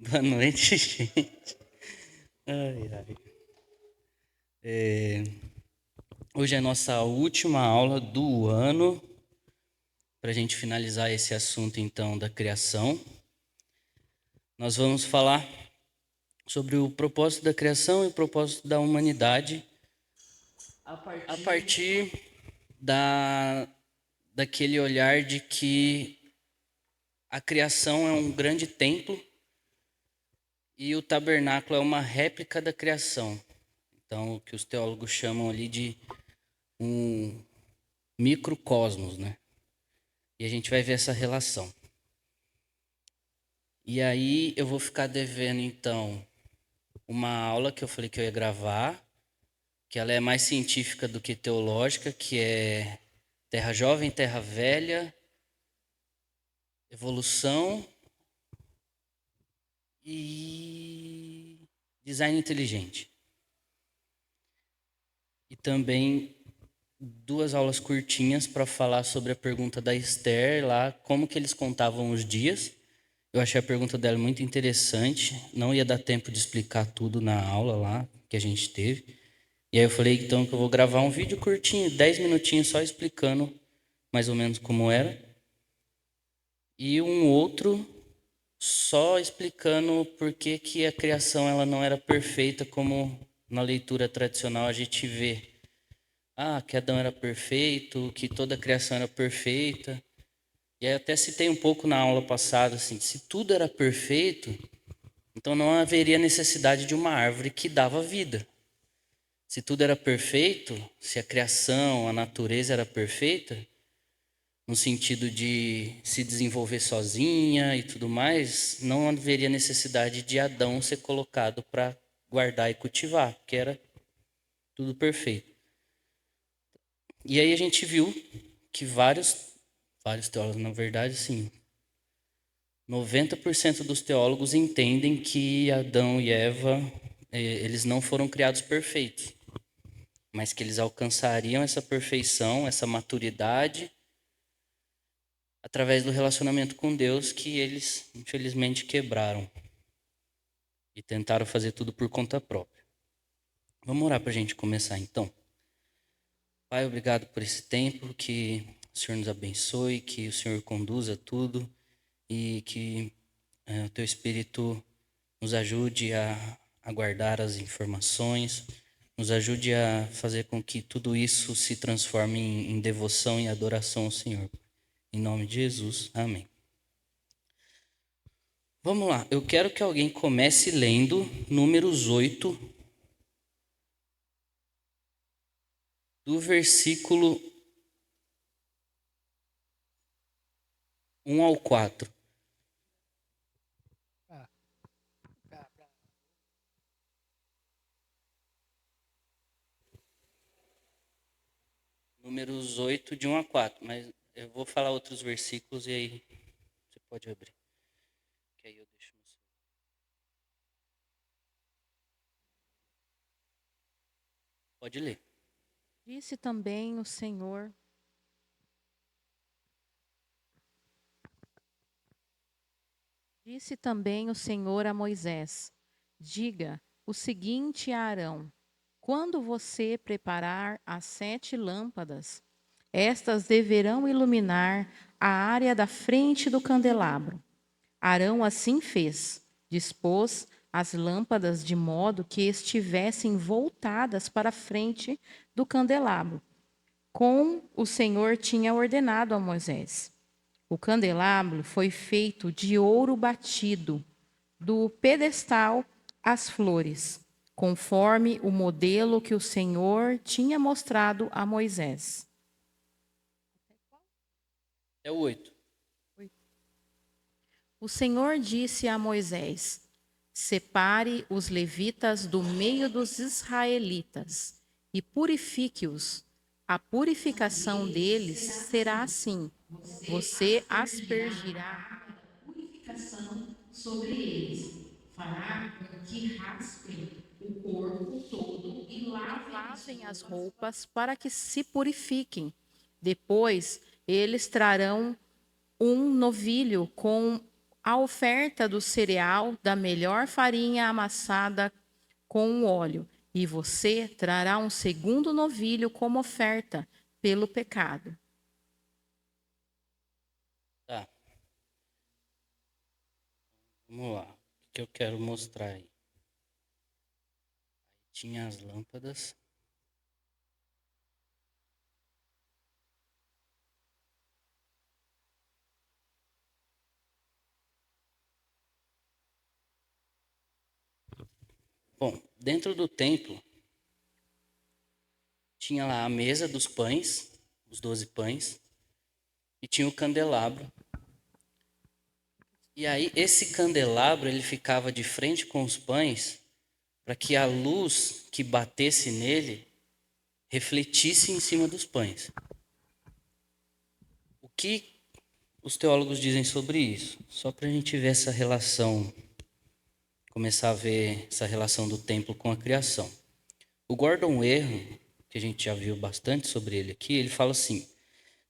Boa noite, gente. Ai, ai. Hoje é a nossa última aula do ano, para a gente finalizar esse assunto, então, da criação. Nós vamos falar sobre o propósito da criação e o propósito da humanidade a partir daquele olhar de que a criação é um grande templo e o tabernáculo é uma réplica da criação. Então, o que os teólogos chamam ali de um microcosmos, né? E a gente vai ver essa relação. E aí eu vou ficar devendo, então, uma aula que eu falei que eu ia gravar, que ela é mais científica do que teológica, que é Terra Jovem, Terra Velha, Evolução e Design Inteligente. E também duas aulas curtinhas para falar sobre a pergunta da Esther lá, como que eles contavam os dias. Eu achei a pergunta dela muito interessante, não ia dar tempo de explicar tudo na aula lá que a gente teve. E aí eu falei então que eu vou gravar um vídeo curtinho, 10 minutinhos só explicando mais ou menos como era. E um outro só explicando por que que a criação ela não era perfeita como na leitura tradicional a gente vê. Ah, que Adão era perfeito, que toda a criação era perfeita. E aí até citei um pouco na aula passada, assim, se tudo era perfeito, então não haveria necessidade de uma árvore que dava vida. Se tudo era perfeito, se a criação, a natureza era perfeita, no sentido de se desenvolver sozinha e tudo mais, não haveria necessidade de Adão ser colocado para guardar e cultivar, porque era tudo perfeito. E aí a gente viu que vários teólogos, na verdade, sim, 90% dos teólogos entendem que Adão e Eva, eles não foram criados perfeitos, mas que eles alcançariam essa perfeição, essa maturidade, através do relacionamento com Deus que eles, infelizmente, quebraram e tentaram fazer tudo por conta própria. Vamos orar para a gente começar, então. Pai, obrigado por esse tempo, que o Senhor nos abençoe, que o Senhor conduza tudo e que o Teu Espírito nos ajude a guardar as informações, nos ajude a fazer com que tudo isso se transforme em devoção e adoração ao Senhor. Em nome de Jesus, amém. Vamos lá, eu quero que alguém comece lendo Números 8, do versículo 1 ao 4. Números 8, de 1 a 4, mas eu vou falar outros versículos e aí você pode abrir. Que aí eu deixo no seu. Pode ler. Disse também o Senhor, disse também o Senhor a Moisés: Diga o seguinte a Arão: quando você preparar as 7 lâmpadas, estas deverão iluminar a área da frente do candelabro. Arão assim fez, dispôs as lâmpadas de modo que estivessem voltadas para a frente do candelabro, como o Senhor tinha ordenado a Moisés. O candelabro foi feito de ouro batido, do pedestal às flores, conforme o modelo que o Senhor tinha mostrado a Moisés. É o 8. O Senhor disse a Moisés: Separe os levitas do meio dos israelitas e purifique-os. A purificação deles será assim: você aspergirá purificação sobre eles, fará com que raspem o corpo todo e lavem as roupas para que se purifiquem. Depois, eles trarão um novilho com a oferta do cereal da melhor farinha amassada com o óleo, e você trará um segundo novilho como oferta pelo pecado. Tá, vamos lá. O que eu quero mostrar aí? Tinha as lâmpadas. Bom, dentro do templo tinha lá a mesa dos pães, os 12 pães, e tinha o candelabro. E aí esse candelabro ele ficava de frente com os pães para que a luz que batesse nele refletisse em cima dos pães. O que os teólogos dizem sobre isso? Só para a gente ver essa relação, começar a ver essa relação do templo com a criação. O Gordon Werro, que a gente já viu bastante sobre ele aqui, ele fala assim: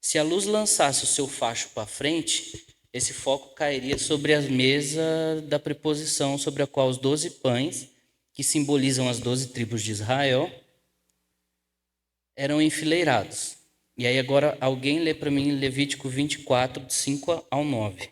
se a luz lançasse o seu facho para frente, esse foco cairia sobre a mesa da preposição sobre a qual os 12 pães, que simbolizam as 12 tribos de Israel, eram enfileirados. E aí agora alguém lê para mim Levítico 24, de 5 ao 9.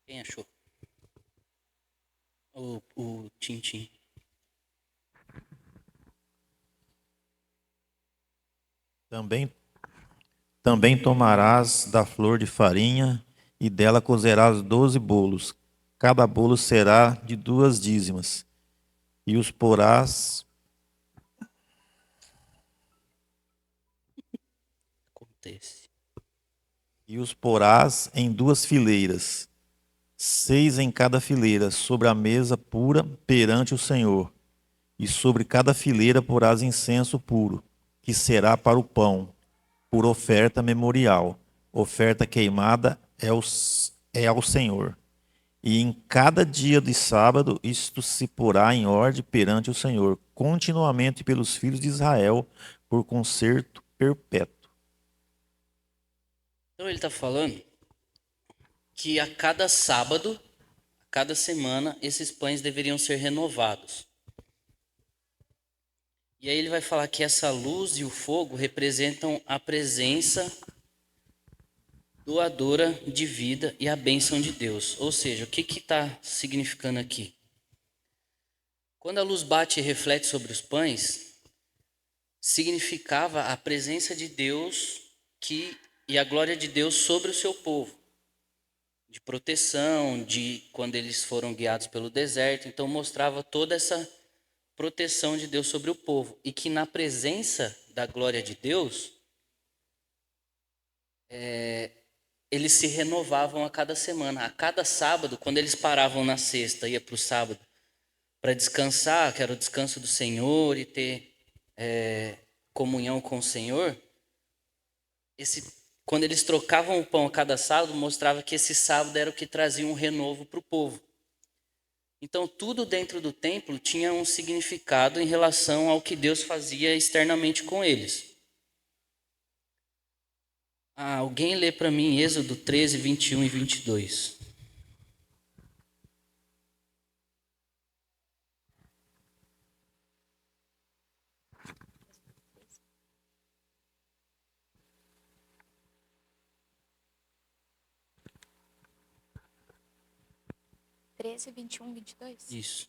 Quem achou? O Tintim. Também tomarás da flor de farinha e dela cozerás 12 bolos. Cada bolo será de 2 dízimas. E os porás Acontece. em 2 fileiras, 6 em cada fileira, sobre a mesa pura perante o Senhor. E sobre cada fileira porás incenso puro, que será para o pão, por oferta memorial. Oferta queimada é ao Senhor. E em cada dia de sábado isto se porá em ordem perante o Senhor, continuamente pelos filhos de Israel, por concerto perpétuo. Então ele está falando que a cada sábado, a cada semana, esses pães deveriam ser renovados. E aí ele vai falar que essa luz e o fogo representam a presença doadora de vida e a bênção de Deus. Ou seja, o que está significando aqui? Quando a luz bate e reflete sobre os pães, significava a presença de Deus e a glória de Deus sobre o seu povo. De proteção, de quando eles foram guiados pelo deserto. Então mostrava toda essa proteção de Deus sobre o povo. E que na presença da glória de Deus, eles se renovavam a cada semana. A cada sábado, quando eles paravam na sexta, ia para o sábado para descansar, que era o descanso do Senhor e ter comunhão com o Senhor, quando eles trocavam o pão a cada sábado, mostrava que esse sábado era o que trazia um renovo para o povo. Então, tudo dentro do templo tinha um significado em relação ao que Deus fazia externamente com eles. Alguém lê para mim Êxodo 13, 21 e 22. Treze, 21, 22. Isso.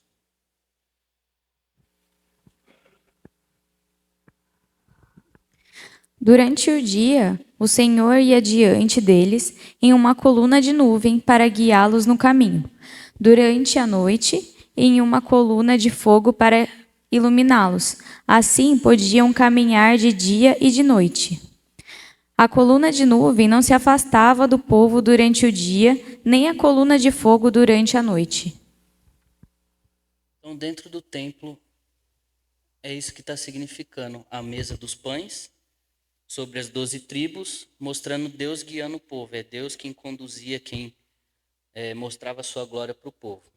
Durante o dia, o Senhor ia diante deles em uma coluna de nuvem para guiá-los no caminho. Durante a noite, em uma coluna de fogo para iluminá-los. Assim podiam caminhar de dia e de noite. A coluna de nuvem não se afastava do povo durante o dia, nem a coluna de fogo durante a noite. Então, dentro do templo, é isso que está significando a mesa dos pães, sobre as 12 tribos, mostrando Deus guiando o povo. É Deus quem conduzia, quem mostrava a sua glória para o povo.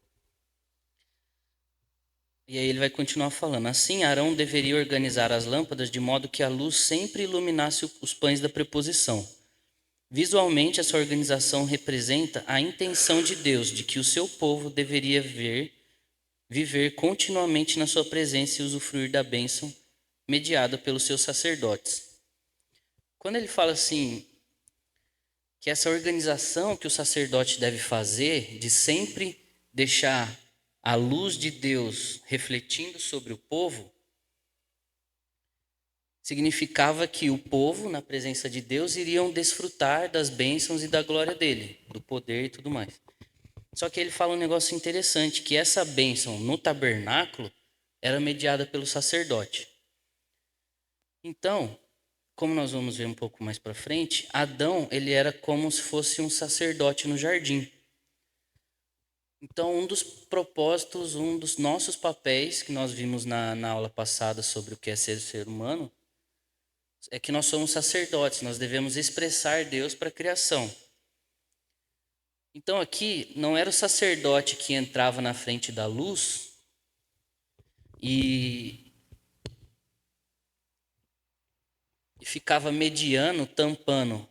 E aí ele vai continuar falando. Assim, Arão deveria organizar as lâmpadas de modo que a luz sempre iluminasse os pães da preposição. Visualmente, essa organização representa a intenção de Deus de que o seu povo deveria viver continuamente na sua presença e usufruir da bênção mediada pelos seus sacerdotes. Quando ele fala assim, que essa organização que o sacerdote deve fazer, de sempre deixar a luz de Deus refletindo sobre o povo, significava que o povo, na presença de Deus, iriam desfrutar das bênçãos e da glória dele, do poder e tudo mais. Só que ele fala um negócio interessante, que essa bênção no tabernáculo era mediada pelo sacerdote. Então, como nós vamos ver um pouco mais para frente, Adão ele era como se fosse um sacerdote no jardim. Então, um dos propósitos, um dos nossos papéis que nós vimos na aula passada sobre o que é ser humano, é que nós somos sacerdotes, nós devemos expressar Deus para a criação. Então aqui não era o sacerdote que entrava na frente da luz e ficava mediando, tampando.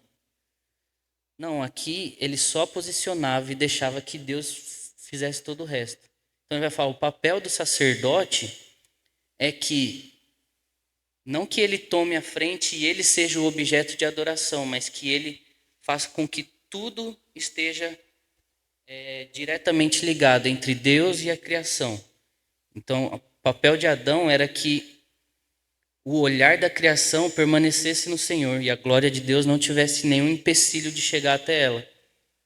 Não, aqui ele só posicionava e deixava que Deus fizesse todo o resto. Então ele vai falar, o papel do sacerdote é que não que ele tome a frente e ele seja o objeto de adoração, mas que ele faça com que tudo esteja diretamente ligado entre Deus e a criação. Então, o papel de Adão era que o olhar da criação permanecesse no Senhor e a glória de Deus não tivesse nenhum empecilho de chegar até ela.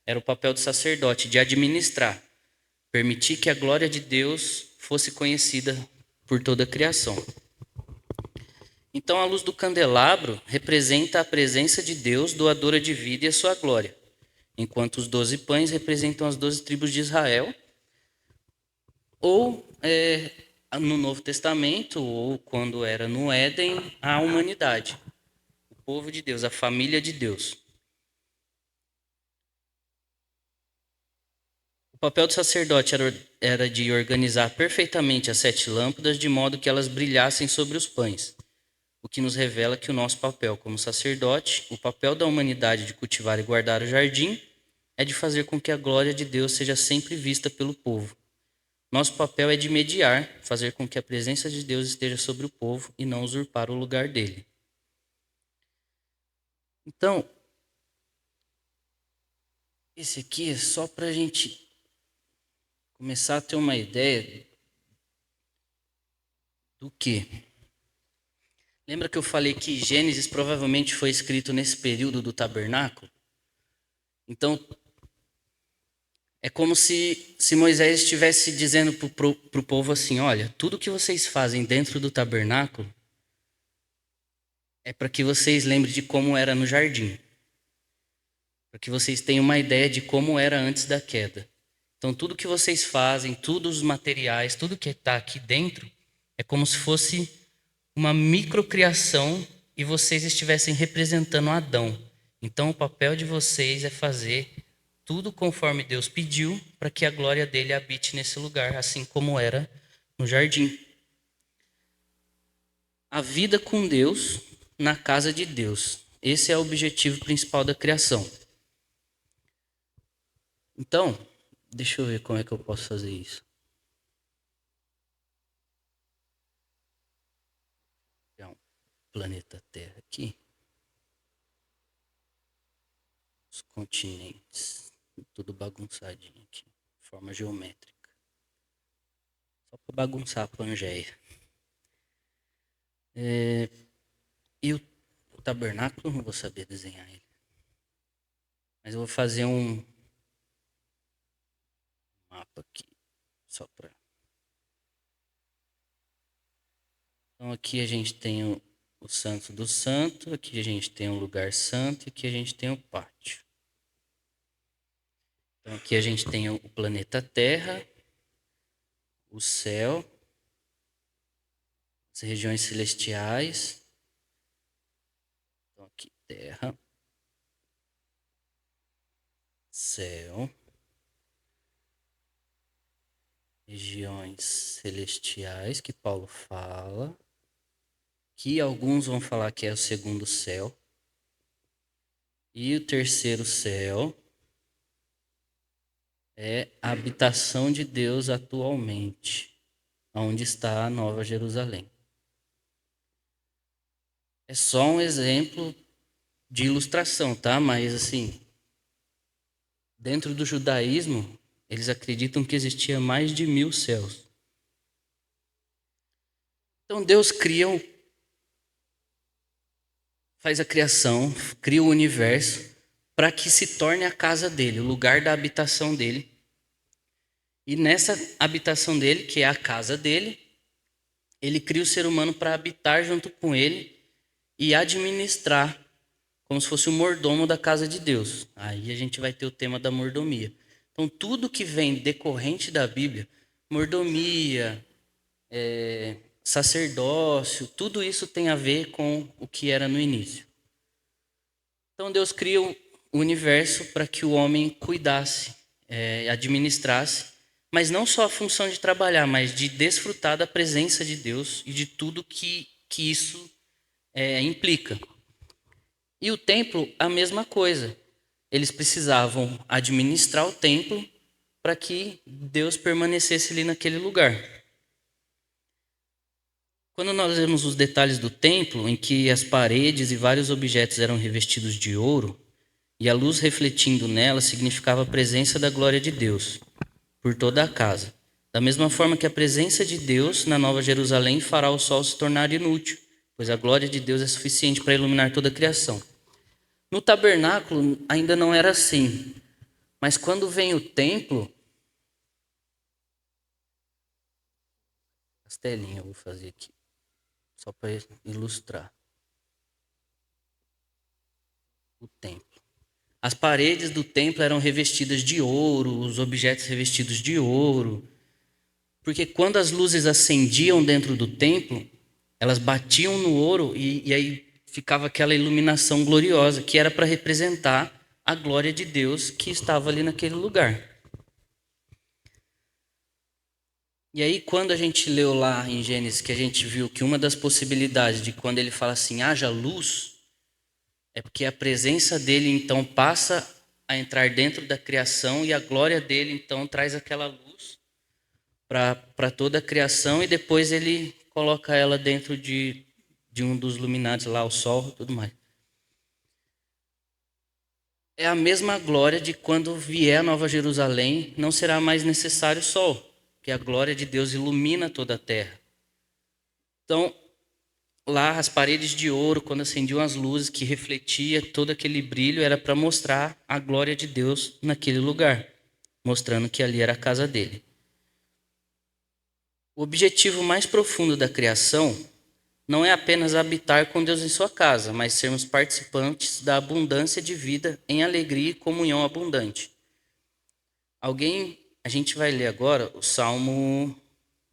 Era o papel do sacerdote, de administrar, permitir que a glória de Deus fosse conhecida por toda a criação. Então, a luz do candelabro representa a presença de Deus, doadora de vida e a sua glória, enquanto os 12 pães representam as 12 tribos de Israel, ou no Novo Testamento, ou quando era no Éden, a humanidade, o povo de Deus, a família de Deus. O papel do sacerdote era de organizar perfeitamente as 7 lâmpadas de modo que elas brilhassem sobre os pães, o que nos revela que o nosso papel como sacerdote, o papel da humanidade de cultivar e guardar o jardim, é de fazer com que a glória de Deus seja sempre vista pelo povo. Nosso papel é de mediar, fazer com que a presença de Deus esteja sobre o povo e não usurpar o lugar dele. Então, esse aqui é só para a gente começar a ter uma ideia do quê? Lembra que eu falei que Gênesis provavelmente foi escrito nesse período do tabernáculo? Então, é como se Moisés estivesse dizendo para o povo assim, olha, tudo que vocês fazem dentro do tabernáculo é para que vocês lembrem de como era no jardim. Para que vocês tenham uma ideia de como era antes da queda. Então, tudo que vocês fazem, todos os materiais, tudo que está aqui dentro, é como se fosse uma microcriação e vocês estivessem representando Adão. Então, o papel de vocês é fazer tudo conforme Deus pediu para que a glória dele habite nesse lugar, assim como era no jardim. A vida com Deus na casa de Deus. Esse é o objetivo principal da criação. Então, deixa eu ver como é que eu posso fazer isso. Vou pegar um planeta Terra aqui. Os continentes. Tudo bagunçadinho aqui. Forma geométrica. Só para bagunçar a Pangeia. E o tabernáculo, não vou saber desenhar ele. Mas eu vou fazer um mapa aqui. Só para... Então aqui a gente tem o Santo do Santo. Aqui a gente tem o lugar santo. E aqui a gente tem o pátio. Então aqui a gente tem o planeta Terra, o céu, as regiões celestiais. Então aqui Terra, céu, regiões celestiais que Paulo fala, que alguns vão falar que é o segundo céu, e o terceiro céu é a habitação de Deus atualmente, onde está a Nova Jerusalém. É só um exemplo de ilustração, tá? Mas assim, dentro do judaísmo, eles acreditam que existia mais de 1000 céus. Então Deus faz a criação, cria o universo para que se torne a casa dele, o lugar da habitação dele. E nessa habitação dele, que é a casa dele, ele cria o ser humano para habitar junto com ele e administrar, como se fosse o mordomo da casa de Deus. Aí a gente vai ter o tema da mordomia. Então tudo que vem decorrente da Bíblia, mordomia, sacerdócio, tudo isso tem a ver com o que era no início. Então Deus cria o universo para que o homem cuidasse, administrasse, mas não só a função de trabalhar, mas de desfrutar da presença de Deus e de tudo que isso implica. E o templo, a mesma coisa. Eles precisavam administrar o templo para que Deus permanecesse ali naquele lugar. Quando nós vemos os detalhes do templo, em que as paredes e vários objetos eram revestidos de ouro, e a luz refletindo nela significava a presença da glória de Deus por toda a casa. Da mesma forma que a presença de Deus na Nova Jerusalém fará o sol se tornar inútil, pois a glória de Deus é suficiente para iluminar toda a criação. No tabernáculo ainda não era assim, mas quando vem o templo, as telinhas eu vou fazer aqui, só para ilustrar o templo. As paredes do templo eram revestidas de ouro, os objetos revestidos de ouro, porque quando as luzes acendiam dentro do templo, elas batiam no ouro e aí ficava aquela iluminação gloriosa, que era para representar a glória de Deus que estava ali naquele lugar. E aí, quando a gente leu lá em Gênesis, que a gente viu que uma das possibilidades de quando ele fala assim, haja luz, é porque a presença dele, então, passa a entrar dentro da criação e a glória dele, então, traz aquela luz para toda a criação e depois ele coloca ela dentro de um dos luminares lá, o sol e tudo mais. É a mesma glória de quando vier a Nova Jerusalém, não será mais necessário sol, porque a glória de Deus ilumina toda a terra. Então, lá as paredes de ouro, quando acendiam as luzes, que refletia todo aquele brilho, era para mostrar a glória de Deus naquele lugar, mostrando que ali era a casa dele. O objetivo mais profundo da criação não é apenas habitar com Deus em sua casa, mas sermos participantes da abundância de vida em alegria e comunhão abundante. A gente vai ler agora o Salmo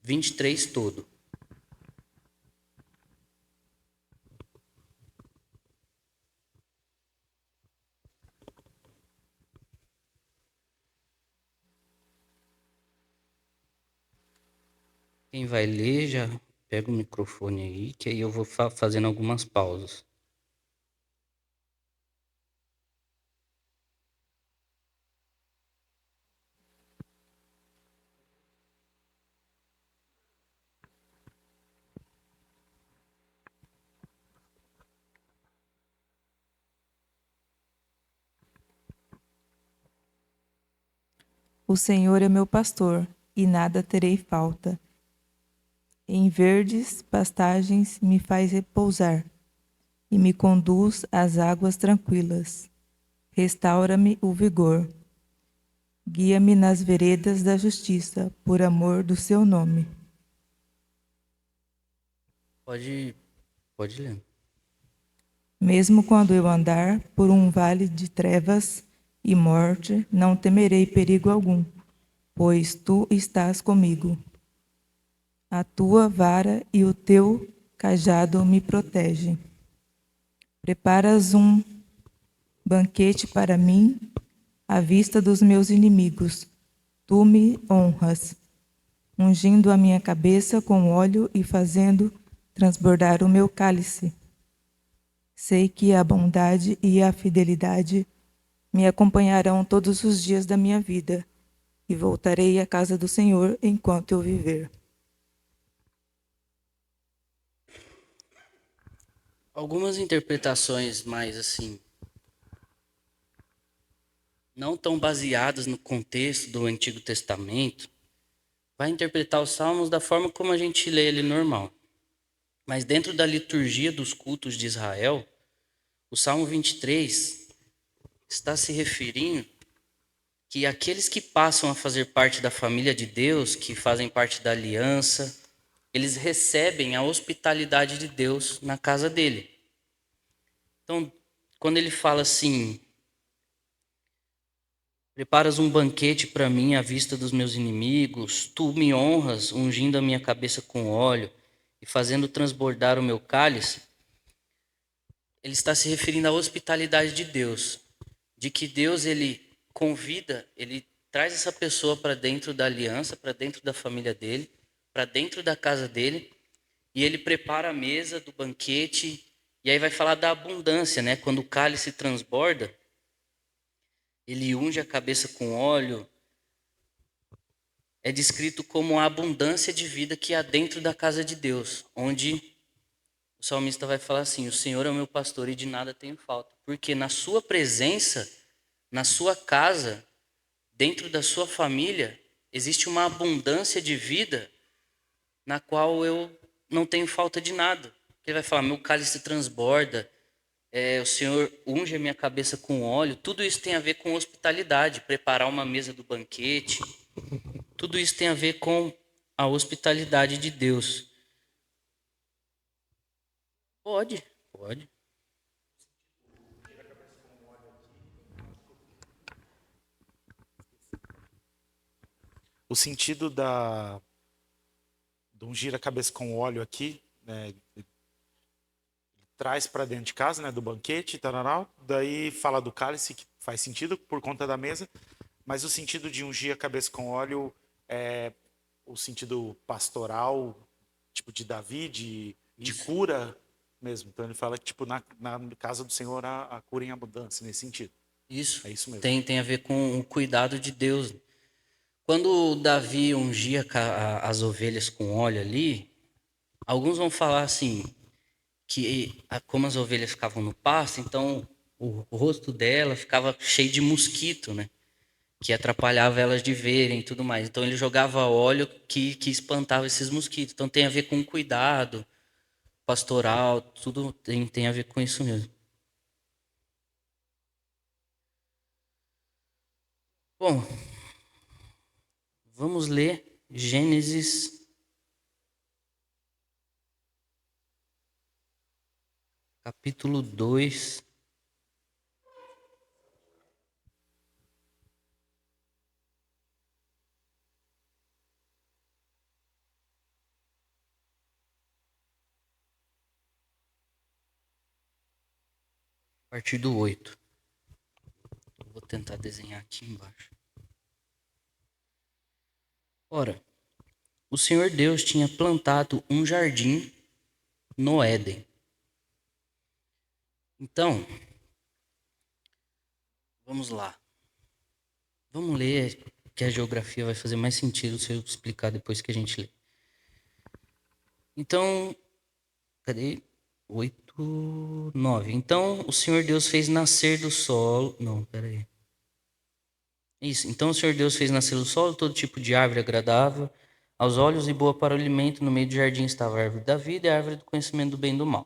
23 todo. Quem vai ler já pega o microfone aí, que aí eu vou fazendo algumas pausas. O Senhor é meu pastor, e nada terei falta. Em verdes pastagens me faz repousar, e me conduz às águas tranquilas. Restaura-me o vigor. Guia-me nas veredas da justiça, por amor do seu nome. Pode ler. Mesmo quando eu andar por um vale de trevas e morte, não temerei perigo algum, pois tu estás comigo. A tua vara e o teu cajado me protegem. Preparas um banquete para mim à vista dos meus inimigos. Tu me honras. ungindo a minha cabeça com óleo e fazendo transbordar o meu cálice. Sei que a bondade e a fidelidade me acompanharão todos os dias da minha vida, e voltarei à casa do Senhor enquanto eu viver. Algumas interpretações mais assim, não tão baseadas no contexto do Antigo Testamento, vai interpretar os Salmos da forma como a gente lê ele normal. Mas dentro da liturgia dos cultos de Israel, o Salmo 23 está se referindo que aqueles que passam a fazer parte da família de Deus, que fazem parte da aliança, eles recebem a hospitalidade de Deus na casa dele. Então, quando ele fala assim: preparas um banquete para mim à vista dos meus inimigos, tu me honras, ungindo a minha cabeça com óleo e fazendo transbordar o meu cálice, ele está se referindo à hospitalidade de Deus, de que Deus ele convida, ele traz essa pessoa para dentro da aliança, para dentro da família dele, para dentro da casa dele, e ele prepara a mesa do banquete, e aí vai falar da abundância, né? Quando o cálice transborda, ele unge a cabeça com óleo, é descrito como a abundância de vida que há dentro da casa de Deus, onde o salmista vai falar assim: o Senhor é o meu pastor e de nada tenho falta. Porque na sua presença, na sua casa, dentro da sua família, existe uma abundância de vida na qual eu não tenho falta de nada. Ele vai falar: meu cálice transborda, o Senhor unge a minha cabeça com óleo. Tudo isso tem a ver com hospitalidade, preparar uma mesa do banquete. Tudo isso tem a ver com a hospitalidade de Deus. Pode, pode. O sentido do ungir a cabeça com óleo aqui, né, traz para dentro de casa, né, do banquete, tararau, daí fala do cálice, que faz sentido por conta da mesa, mas o sentido de ungir a cabeça com óleo é o sentido pastoral, tipo de Davi, de cura mesmo. Então ele fala que tipo, na casa do Senhor há cura em abundância, nesse sentido. Isso, É isso mesmo. tem a ver com o cuidado de Deus. Quando Davi ungia as ovelhas com óleo ali, alguns vão falar assim, que como as ovelhas ficavam no pasto, então o rosto dela ficava cheio de mosquito, né? Que atrapalhava elas de verem e tudo mais. Então ele jogava óleo que espantava esses mosquitos. Então tem a ver com cuidado pastoral, tudo tem a ver com isso mesmo. Bom, vamos ler Gênesis capítulo 2. A partir do 8. Vou tentar desenhar aqui embaixo. Ora, o Senhor Deus tinha plantado um jardim no Éden. Então, vamos lá. Vamos ler, que a geografia vai fazer mais sentido se eu explicar depois que a gente lê. Então, cadê? 8, 9. Então, o Senhor Deus fez nascer do solo... Não, peraí. Isso. Então, o Senhor Deus fez nascer do solo todo tipo de árvore agradável aos olhos e boa para o alimento. No meio do jardim estava a árvore da vida e a árvore do conhecimento do bem e do mal.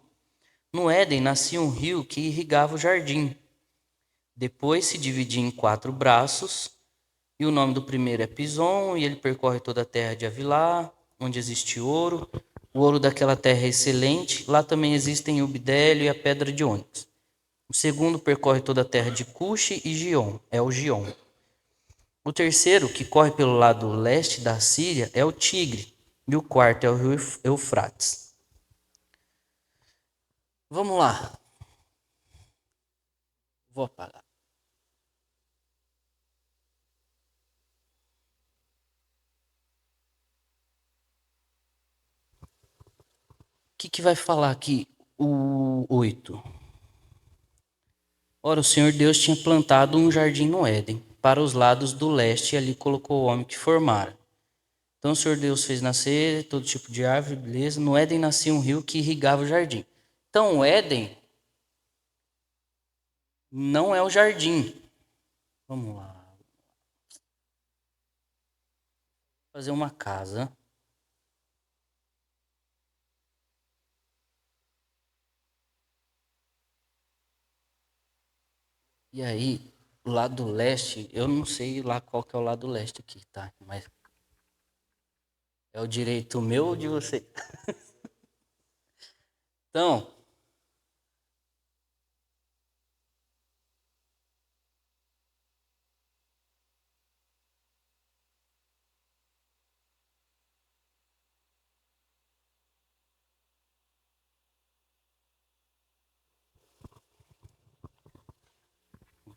No Éden nascia um rio que irrigava o jardim. Depois se dividia em 4 braços, e o nome do primeiro é Pison, e ele percorre toda a terra de Avilá, onde existe ouro. O ouro daquela terra é excelente. Lá também existem o bidélio e a pedra de ônix. O segundo percorre toda a terra de Cuxi e Gion, é o Gion. O terceiro, que corre pelo lado leste da Síria, é o Tigre. E o quarto é o rio Eufrates. Vamos lá. Vou apagar. que vai falar aqui o 8? Ora, o Senhor Deus tinha plantado um jardim no Éden, para os lados do leste, e ali colocou o homem que formara. Então o Senhor Deus fez nascer todo tipo de árvore, beleza. No Éden nascia um rio que irrigava o jardim. Então o Éden não é o jardim. Vamos lá. Fazer uma casa. E aí, o lado leste, eu não sei lá qual que é o lado leste aqui, tá? Mas é o direito meu ou de você? Então,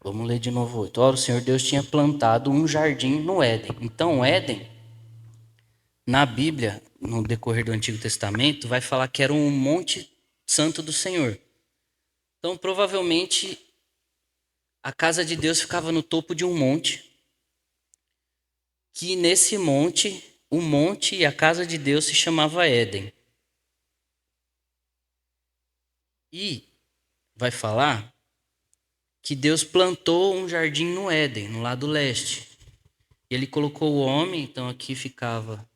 vamos ler de novo 8. Ora, o Senhor Deus tinha plantado um jardim no Éden. Então, Éden, na Bíblia, no decorrer do Antigo Testamento, vai falar que era um monte santo do Senhor. Então, provavelmente, a casa de Deus ficava no topo de um monte, que nesse monte, o monte e a casa de Deus se chamava Éden. E vai falar que Deus plantou um jardim no Éden, no lado leste. E ele colocou o homem, então aqui ficava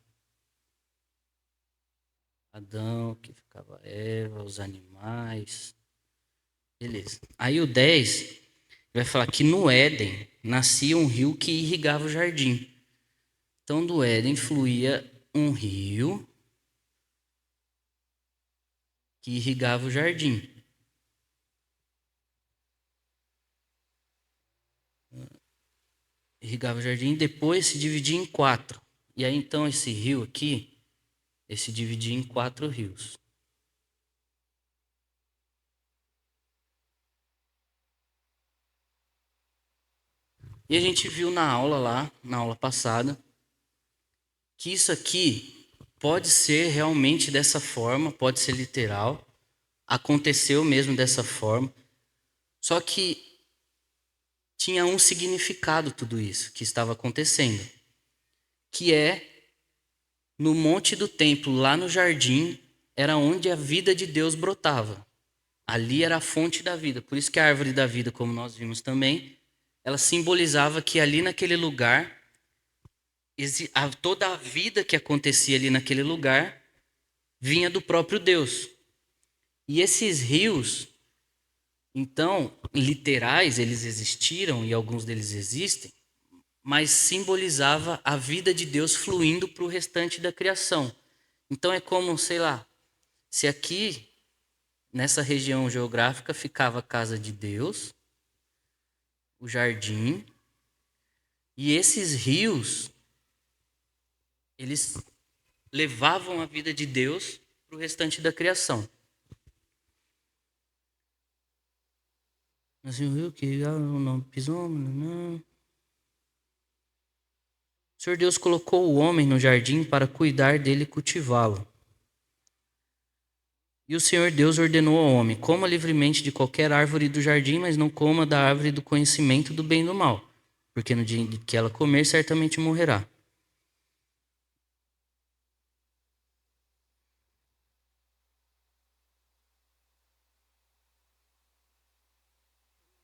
Adão, aqui ficava Eva, os animais. Beleza. Aí o 10 vai falar que no Éden nascia um rio que irrigava o jardim. Então do Éden fluía um rio que irrigava o jardim. Irrigava o jardim e depois se dividia em 4. E aí então esse rio aqui, ele se dividia em 4 rios. E a gente viu na aula lá, na aula passada, que isso aqui pode ser realmente dessa forma, pode ser literal, aconteceu mesmo dessa forma, só que tinha um significado tudo isso que estava acontecendo, que é no monte do templo, lá no jardim, era onde a vida de Deus brotava. Ali era a fonte da vida. Por isso que a árvore da vida, como nós vimos também, ela simbolizava que ali naquele lugar, toda a vida que acontecia ali naquele lugar vinha do próprio Deus. E esses rios, então, literais, eles existiram e alguns deles existem, mas simbolizava a vida de Deus fluindo para o restante da criação. Então é como, sei lá, se aqui, nessa região geográfica, ficava a casa de Deus, o jardim, e esses rios, eles levavam a vida de Deus para o restante da criação. Assim, o rio que não pisou, não. O Senhor Deus colocou o homem no jardim para cuidar dele e cultivá-lo. E o Senhor Deus ordenou ao homem: coma livremente de qualquer árvore do jardim, mas não coma da árvore do conhecimento do bem e do mal, porque no dia em que ela comer, certamente morrerá.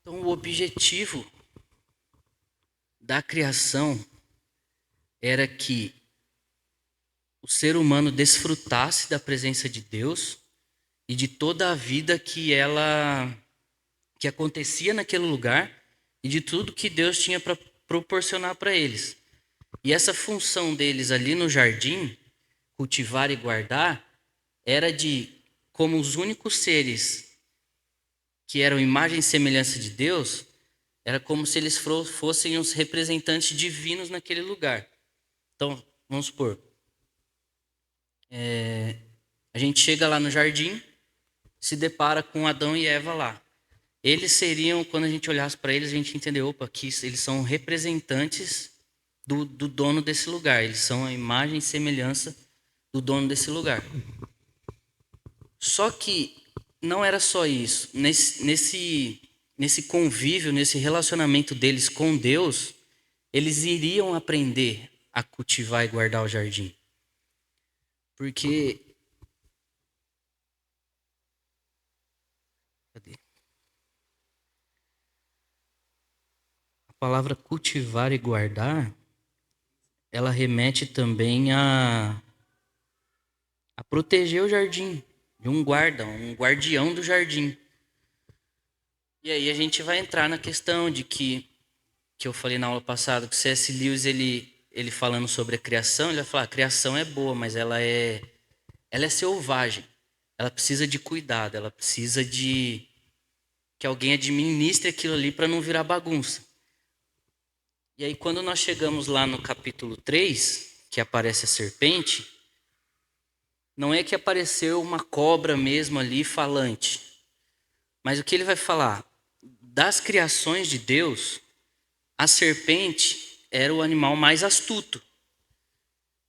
Então, o objetivo da criação era que o ser humano desfrutasse da presença de Deus e de toda a vida que acontecia naquele lugar e de tudo que Deus tinha para proporcionar para eles. E essa função deles ali no jardim, cultivar e guardar, era de, como os únicos seres que eram imagem e semelhança de Deus, era como se eles fossem os representantes divinos naquele lugar. Então, vamos supor, a gente chega lá no jardim, se depara com Adão e Eva lá. Eles seriam, quando a gente olhasse para eles, a gente entendeu, opa, que eles são representantes do dono desse lugar. Eles são a imagem e semelhança do dono desse lugar. Só que não era só isso. Nesse convívio, nesse relacionamento deles com Deus, eles iriam aprender a cultivar e guardar o jardim. Porque a palavra cultivar e guardar, ela remete também a proteger o jardim, de um guarda, um guardião do jardim. E aí a gente vai entrar na questão de que eu falei na aula passada, que o C.S. Lewis, ele falando sobre a criação, ele vai falar, a criação é boa, mas ela é selvagem. Ela precisa de cuidado, ela precisa de que alguém administre aquilo ali para não virar bagunça. E aí quando nós chegamos lá no capítulo 3, que aparece a serpente, não é que apareceu uma cobra mesmo ali falante. Mas o que ele vai falar? Das criações de Deus, a serpente era o animal mais astuto.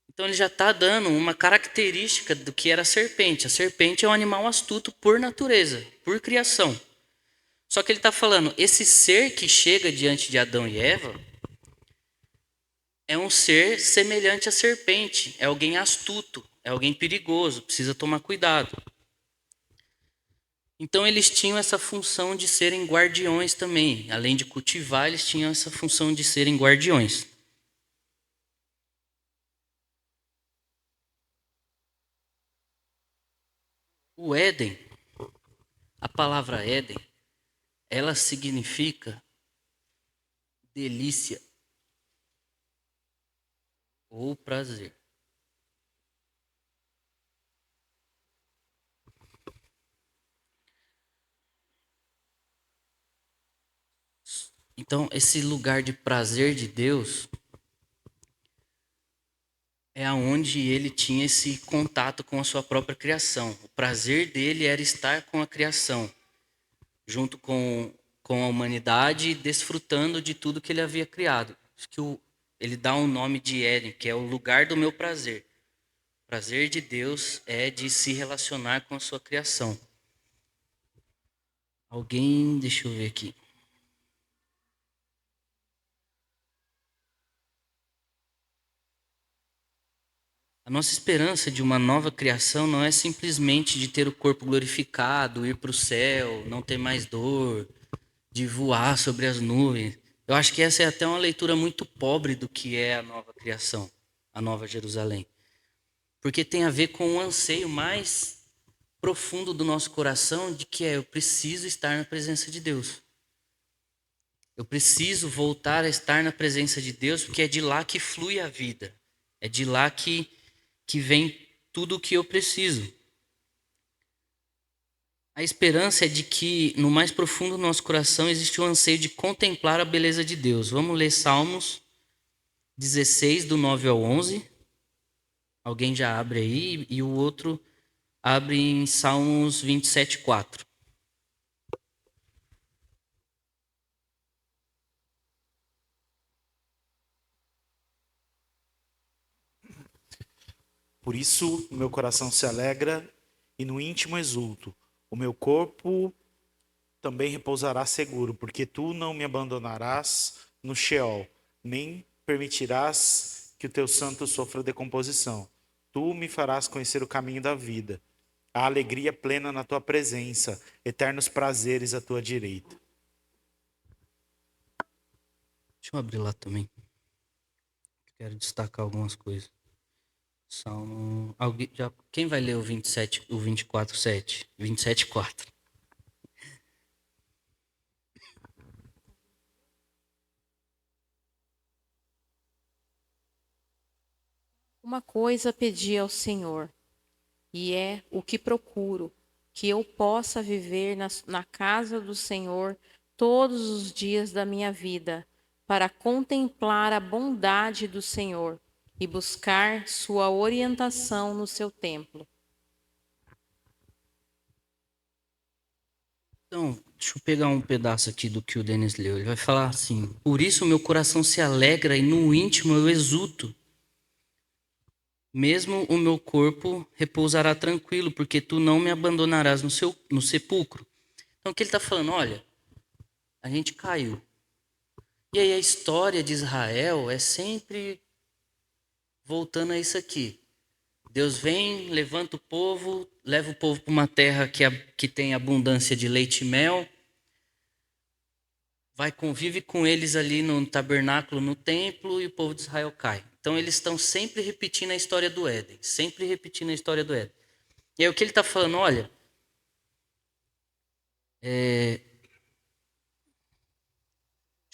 Então ele já está dando uma característica do que era a serpente. A serpente é um animal astuto por natureza, por criação. Só que ele está falando, esse ser que chega diante de Adão e Eva é um ser semelhante à serpente, é alguém astuto, é alguém perigoso, precisa tomar cuidado. Então eles tinham essa função de serem guardiões também. Além de cultivar, eles tinham essa função de serem guardiões. O Éden, a palavra Éden, ela significa delícia ou prazer. Então, esse lugar de prazer de Deus é aonde ele tinha esse contato com a sua própria criação. O prazer dele era estar com a criação, junto com a humanidade, desfrutando de tudo que ele havia criado. Acho que ele dá um nome de Éden, que é o lugar do meu prazer. O prazer de Deus é de se relacionar com a sua criação. Alguém, deixa eu ver aqui. A nossa esperança de uma nova criação não é simplesmente de ter o corpo glorificado, ir para o céu, não ter mais dor, de voar sobre as nuvens. Eu acho que essa é até uma leitura muito pobre do que é a nova criação, a nova Jerusalém. Porque tem a ver com um anseio mais profundo do nosso coração de que eu preciso estar na presença de Deus. Eu preciso voltar a estar na presença de Deus, porque é de lá que flui a vida. É de lá que vem tudo o que eu preciso. A esperança é de que no mais profundo do nosso coração existe o anseio de contemplar a beleza de Deus. Vamos ler Salmos 16, do 9 ao 11. Alguém já abre aí, e o outro abre em Salmos 27, 4. Por isso, o meu coração se alegra e no íntimo exulto. O meu corpo também repousará seguro, porque tu não me abandonarás no Sheol, nem permitirás que o teu santo sofra decomposição. Tu me farás conhecer o caminho da vida. A alegria plena na tua presença, eternos prazeres à tua direita. Deixa eu abrir lá também. Quero destacar algumas coisas. Salmo. Quem vai ler o 27, o 24, 7? 27, 4. Uma coisa pedi ao Senhor, e é o que procuro, que eu possa viver na casa do Senhor todos os dias da minha vida, para contemplar a bondade do Senhor e buscar sua orientação no seu templo. Então, deixa eu pegar um pedaço aqui do que o Denis leu. Ele vai falar assim: por isso o meu coração se alegra e no íntimo eu exulto. mesmo o meu corpo repousará tranquilo, porque tu não me abandonarás no sepulcro. Então, o que ele está falando? Olha, a gente caiu. E aí a história de Israel é sempre voltando a isso aqui. Deus vem, levanta o povo, leva o povo para uma terra que tem abundância de leite e mel, convive com eles ali no tabernáculo, no templo, e o povo de Israel cai. Então eles estão sempre repetindo a história do Éden, sempre repetindo a história do Éden. E aí o que ele está falando, olha, deixa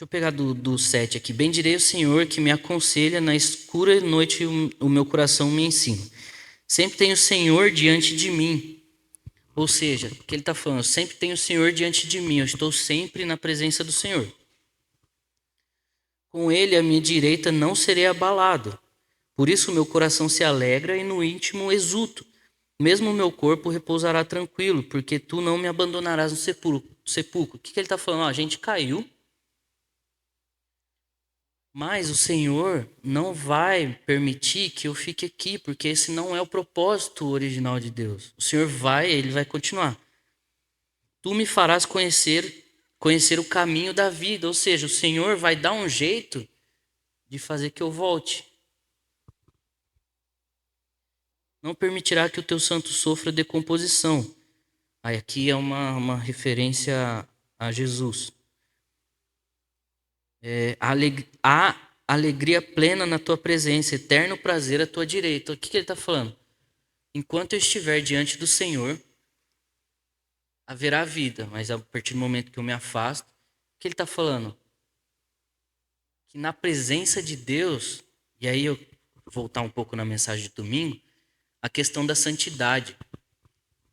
eu pegar do 7 aqui. Bendirei o Senhor que me aconselha, na escura noite o meu coração me ensina. Sempre tem o Senhor diante de mim. Ou seja, o que ele está falando? Sempre tem o Senhor diante de mim. Eu estou sempre na presença do Senhor. Com ele, à minha direita, não serei abalado. Por isso, meu coração se alegra e no íntimo exulto. Mesmo o meu corpo repousará tranquilo, porque tu não me abandonarás no sepulcro. O que ele está falando? A gente caiu, mas o Senhor não vai permitir que eu fique aqui, porque esse não é o propósito original de Deus. O Senhor ele vai continuar. Tu me farás conhecer o caminho da vida, ou seja, o Senhor vai dar um jeito de fazer que eu volte. Não permitirá que o teu santo sofra decomposição. Aí aqui é uma referência a Jesus. Há alegria plena na tua presença, eterno prazer à tua direita. O que ele está falando? Enquanto eu estiver diante do Senhor, haverá vida, mas a partir do momento que eu me afasto, o que ele está falando? Que na presença de Deus, e aí eu vou voltar um pouco na mensagem de domingo, a questão da santidade.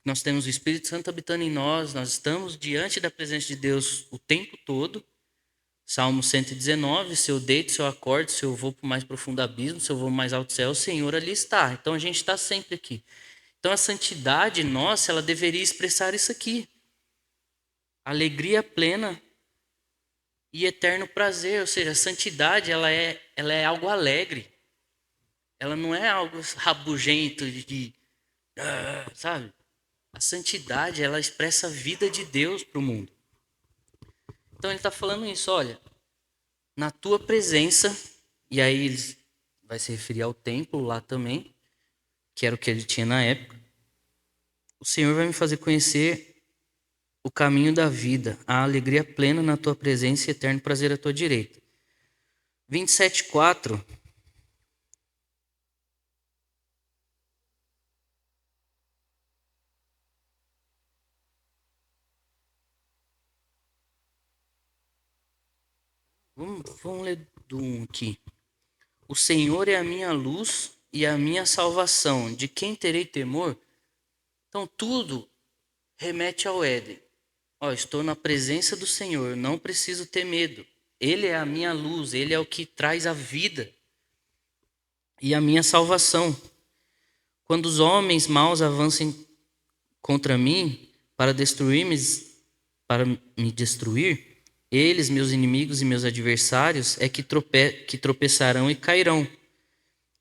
Nós temos o Espírito Santo habitando em nós, nós estamos diante da presença de Deus o tempo todo. Salmo 119, se eu deito, se eu acordo, se eu vou para o mais profundo abismo, se eu vou mais alto céu, o Senhor ali está. Então a gente está sempre aqui. Então a santidade nossa, ela deveria expressar isso aqui. Alegria plena e eterno prazer. Ou seja, a santidade ela é algo alegre. Ela não é algo rabugento sabe? A santidade, ela expressa a vida de Deus para o mundo. Então ele está falando isso, olha, na tua presença, e aí ele vai se referir ao templo lá também, que era o que ele tinha na época, o Senhor vai me fazer conhecer o caminho da vida, a alegria plena na tua presença e eterno prazer à tua direita. 27:4. Vamos ler do 1 aqui. O Senhor é a minha luz e a minha salvação. De quem terei temor? Então tudo remete ao Éden. Estou na presença do Senhor, não preciso ter medo. Ele é a minha luz, Ele é o que traz a vida e a minha salvação. Quando os homens maus avancem contra mim para me destruir, eles, meus inimigos e meus adversários, é que tropeçarão e cairão.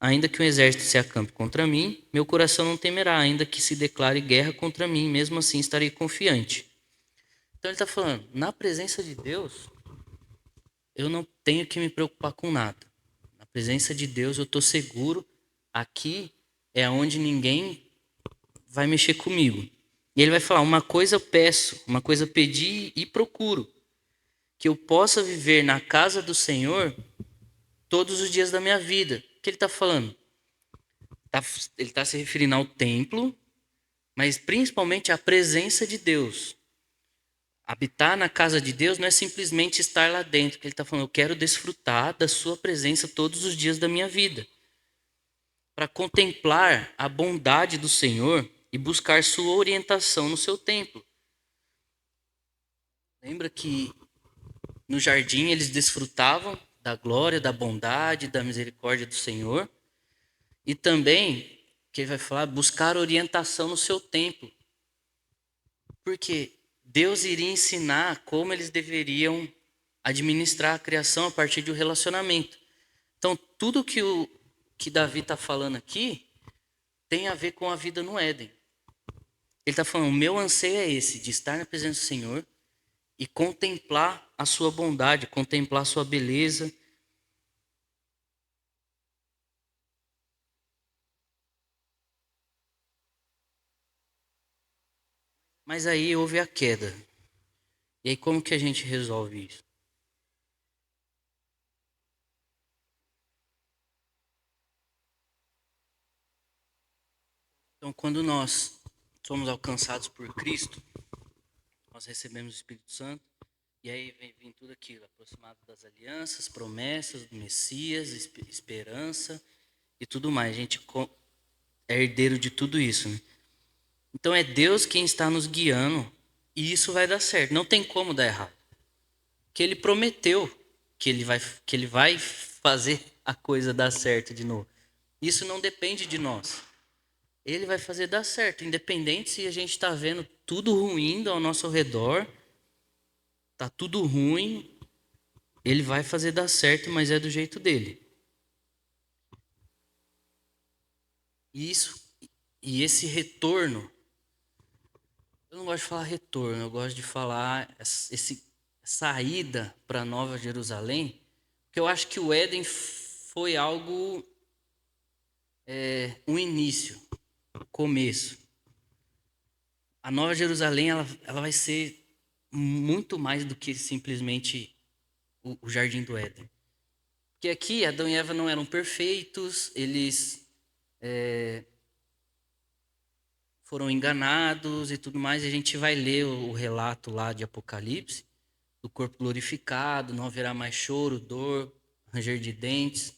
Ainda que um exército se acampe contra mim, meu coração não temerá. Ainda que se declare guerra contra mim, mesmo assim estarei confiante. Então ele está falando, na presença de Deus, eu não tenho que me preocupar com nada. Na presença de Deus eu estou seguro. Aqui é onde ninguém vai mexer comigo. E ele vai falar, uma coisa eu peço, uma coisa eu pedi e procuro. Que eu possa viver na casa do Senhor todos os dias da minha vida. O que ele está falando? Ele está se referindo ao templo, mas principalmente à presença de Deus. Habitar na casa de Deus não é simplesmente estar lá dentro. Que ele está falando, eu quero desfrutar da sua presença todos os dias da minha vida. Para contemplar a bondade do Senhor e buscar sua orientação no seu templo. Lembra que no jardim eles desfrutavam da glória, da bondade, da misericórdia do Senhor. E também, que ele vai falar, buscar orientação no seu templo. Porque Deus iria ensinar como eles deveriam administrar a criação a partir de um relacionamento. Então, tudo que Davi está falando aqui tem a ver com a vida no Éden. Ele está falando, o meu anseio é esse, de estar na presença do Senhor e contemplar a sua bondade, contemplar a sua beleza. Mas aí houve a queda. E aí como que a gente resolve isso? Então, quando nós somos alcançados por Cristo, nós recebemos o Espírito Santo, e aí vem tudo aquilo, aproximado das alianças, promessas do Messias, esperança e tudo mais. A gente é herdeiro de tudo isso, né? Então é Deus quem está nos guiando e isso vai dar certo. Não tem como dar errado. Porque Ele prometeu que ele vai fazer a coisa dar certo de novo. Isso não depende de nós. Ele vai fazer dar certo, independente se a gente está vendo tudo ruim ao nosso redor, tá tudo ruim, ele vai fazer dar certo, mas é do jeito dele. E esse retorno, eu não gosto de falar retorno, eu gosto de falar essa ida para Nova Jerusalém, porque eu acho que o Éden foi algo, um início, começo. A Nova Jerusalém ela vai ser muito mais do que simplesmente o Jardim do Éden. Porque aqui Adão e Eva não eram perfeitos, eles foram enganados e tudo mais. E a gente vai ler o relato lá de Apocalipse, do corpo glorificado, não haverá mais choro, dor, ranger de dentes.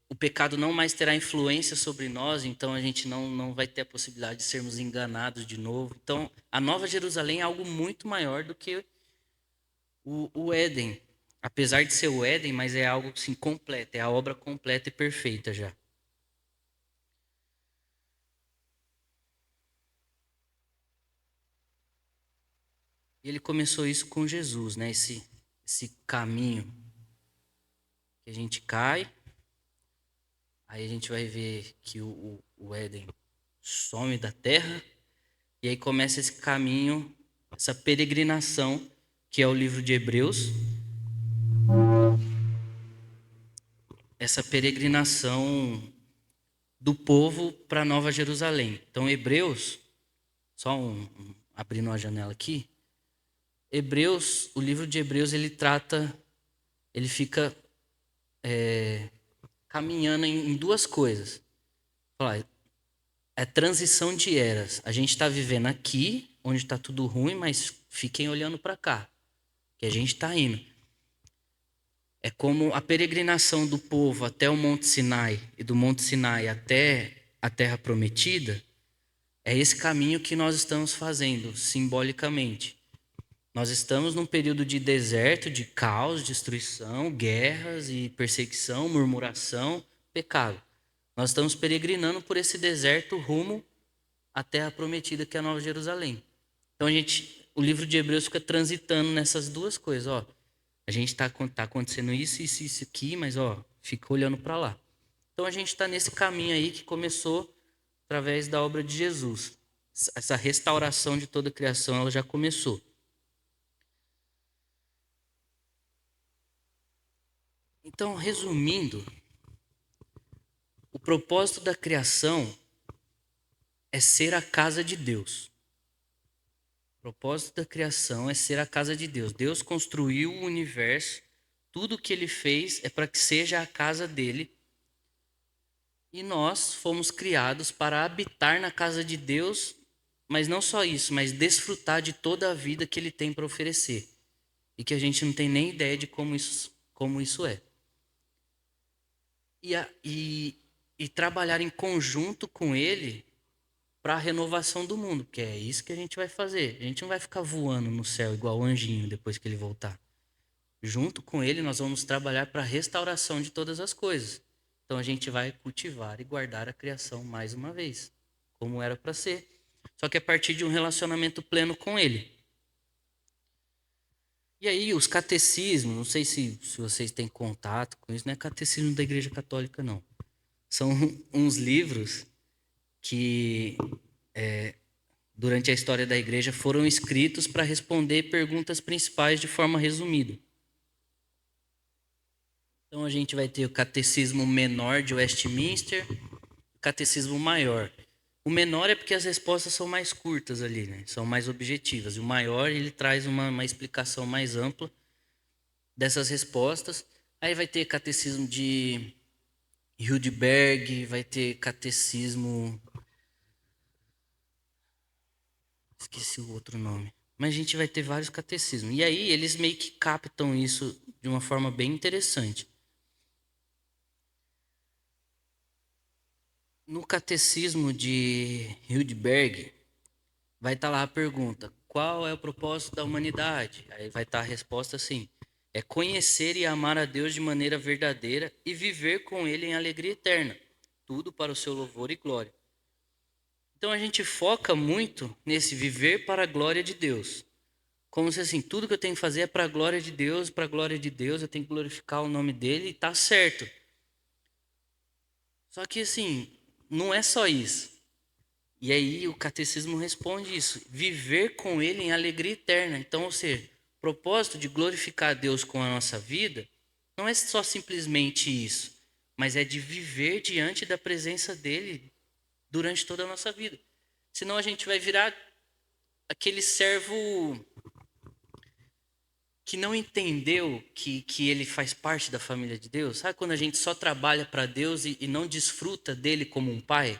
O pecado não mais terá influência sobre nós, então a gente não vai ter a possibilidade de sermos enganados de novo. Então, a Nova Jerusalém é algo muito maior do que o Éden. Apesar de ser o Éden, mas é algo assim, completo, é a obra completa e perfeita já. E ele começou isso com Jesus, né? Esse caminho que a gente cai, aí a gente vai ver que o Éden some da terra, e aí começa esse caminho, essa peregrinação, que é o livro de Hebreus. Essa peregrinação do povo para Nova Jerusalém. Então, Hebreus, só abrindo uma janela aqui, Hebreus, o livro de Hebreus, ele fica caminhando em duas coisas. É transição de eras. A gente está vivendo aqui, onde está tudo ruim, mas fiquem olhando para cá, que a gente está indo. É como a peregrinação do povo até o Monte Sinai e do Monte Sinai até a Terra Prometida. É esse caminho que nós estamos fazendo, simbolicamente. Nós estamos num período de deserto, de caos, destruição, guerras e perseguição, murmuração, pecado. Nós estamos peregrinando por esse deserto rumo à Terra Prometida, que é a Nova Jerusalém. Então o livro de Hebreus fica transitando nessas duas coisas. Ó, a gente tá acontecendo isso aqui, mas fica olhando para lá. Então a gente está nesse caminho aí que começou através da obra de Jesus. Essa restauração de toda a criação, ela já começou. Então, resumindo, o propósito da criação é ser a casa de Deus. O propósito da criação é ser a casa de Deus. Deus construiu o universo, tudo o que ele fez é para que seja a casa dele. E nós fomos criados para habitar na casa de Deus, mas não só isso, mas desfrutar de toda a vida que ele tem para oferecer. E que a gente não tem nem ideia de como isso é. E trabalhar em conjunto com ele para a renovação do mundo, porque é isso que a gente vai fazer. A gente não vai ficar voando no céu igual o anjinho depois que ele voltar. Junto com ele, nós vamos trabalhar para a restauração de todas as coisas. Então a gente vai cultivar e guardar a criação mais uma vez, como era para ser. Só que a partir de um relacionamento pleno com ele. E aí os catecismos, não sei se vocês têm contato com isso, não é catecismo da Igreja Católica não. São uns livros que, durante a história da igreja, foram escritos para responder perguntas principais de forma resumida. Então, a gente vai ter o Catecismo Menor de Westminster, o Catecismo Maior. O menor é porque as respostas são mais curtas ali, né? São mais objetivas. E o maior, ele traz uma explicação mais ampla dessas respostas. Aí vai ter Catecismo de Heidelberg, vai ter Catecismo... Esqueci o outro nome. Mas a gente vai ter vários catecismos. E aí eles meio que captam isso de uma forma bem interessante. No catecismo de Heidelberg, vai estar lá a pergunta: qual é o propósito da humanidade? Aí vai estar a resposta assim: é conhecer e amar a Deus de maneira verdadeira e viver com Ele em alegria eterna. Tudo para o seu louvor e glória. Então a gente foca muito nesse viver para a glória de Deus. Como se assim, tudo que eu tenho que fazer é para a glória de Deus, para a glória de Deus, eu tenho que glorificar o nome dele e tá certo. Só que assim, não é só isso. E aí o catecismo responde isso, viver com ele em alegria eterna. Então, ou seja, o propósito de glorificar a Deus com a nossa vida não é só simplesmente isso, mas é de viver diante da presença dele durante toda a nossa vida. Senão a gente vai virar aquele servo que não entendeu que ele faz parte da família de Deus. Sabe quando a gente só trabalha para Deus e não desfruta dele como um pai?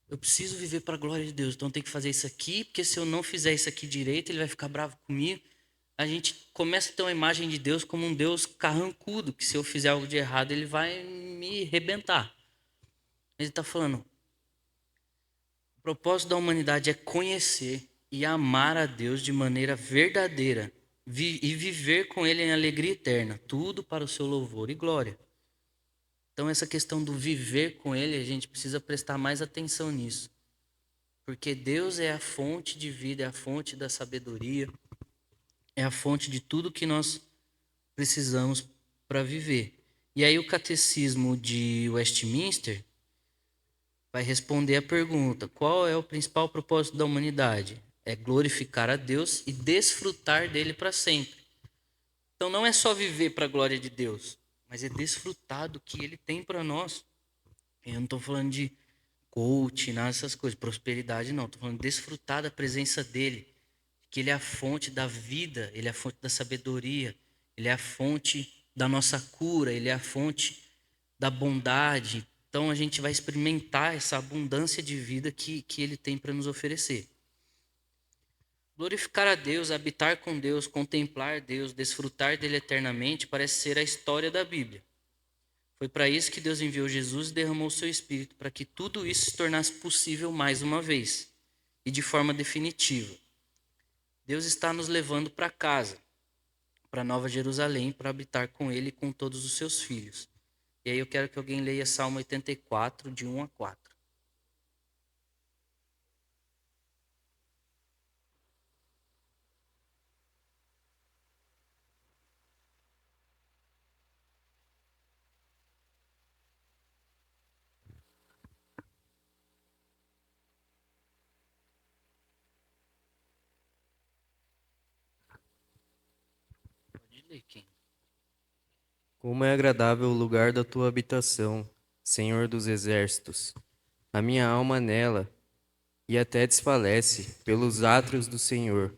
Eu preciso viver para a glória de Deus, então eu tenho que fazer isso aqui, porque se eu não fizer isso aqui direito, ele vai ficar bravo comigo. A gente começa a ter uma imagem de Deus como um Deus carrancudo, que se eu fizer algo de errado, ele vai me arrebentar. Ele está falando, o propósito da humanidade é conhecer e amar a Deus de maneira verdadeira e viver com ele em alegria eterna, tudo para o seu louvor e glória. Então essa questão do viver com ele, a gente precisa prestar mais atenção nisso. Porque Deus é a fonte de vida, é a fonte da sabedoria, é a fonte de tudo que nós precisamos para viver. E aí o catecismo de Westminster vai responder a pergunta: qual é o principal propósito da humanidade? É glorificar a Deus e desfrutar dele para sempre. Então não é só viver para a glória de Deus, mas é desfrutar do que ele tem para nós. Eu não estou falando de coach, nada dessas coisas, prosperidade não. Estou falando de desfrutar da presença dele, que ele é a fonte da vida, ele é a fonte da sabedoria, ele é a fonte da nossa cura, ele é a fonte da bondade. Então a gente vai experimentar essa abundância de vida que ele tem para nos oferecer. Glorificar a Deus, habitar com Deus, contemplar Deus, desfrutar dele eternamente, parece ser a história da Bíblia. Foi para isso que Deus enviou Jesus e derramou o seu Espírito, para que tudo isso se tornasse possível mais uma vez e de forma definitiva. Deus está nos levando para casa, para Nova Jerusalém, para habitar com Ele e com todos os seus filhos. E aí eu quero que alguém leia Salmo 84, de 1 a 4. Pode ler, quem? Como é agradável o lugar da tua habitação, Senhor dos exércitos. A minha alma nela e até desfalece pelos átrios do Senhor.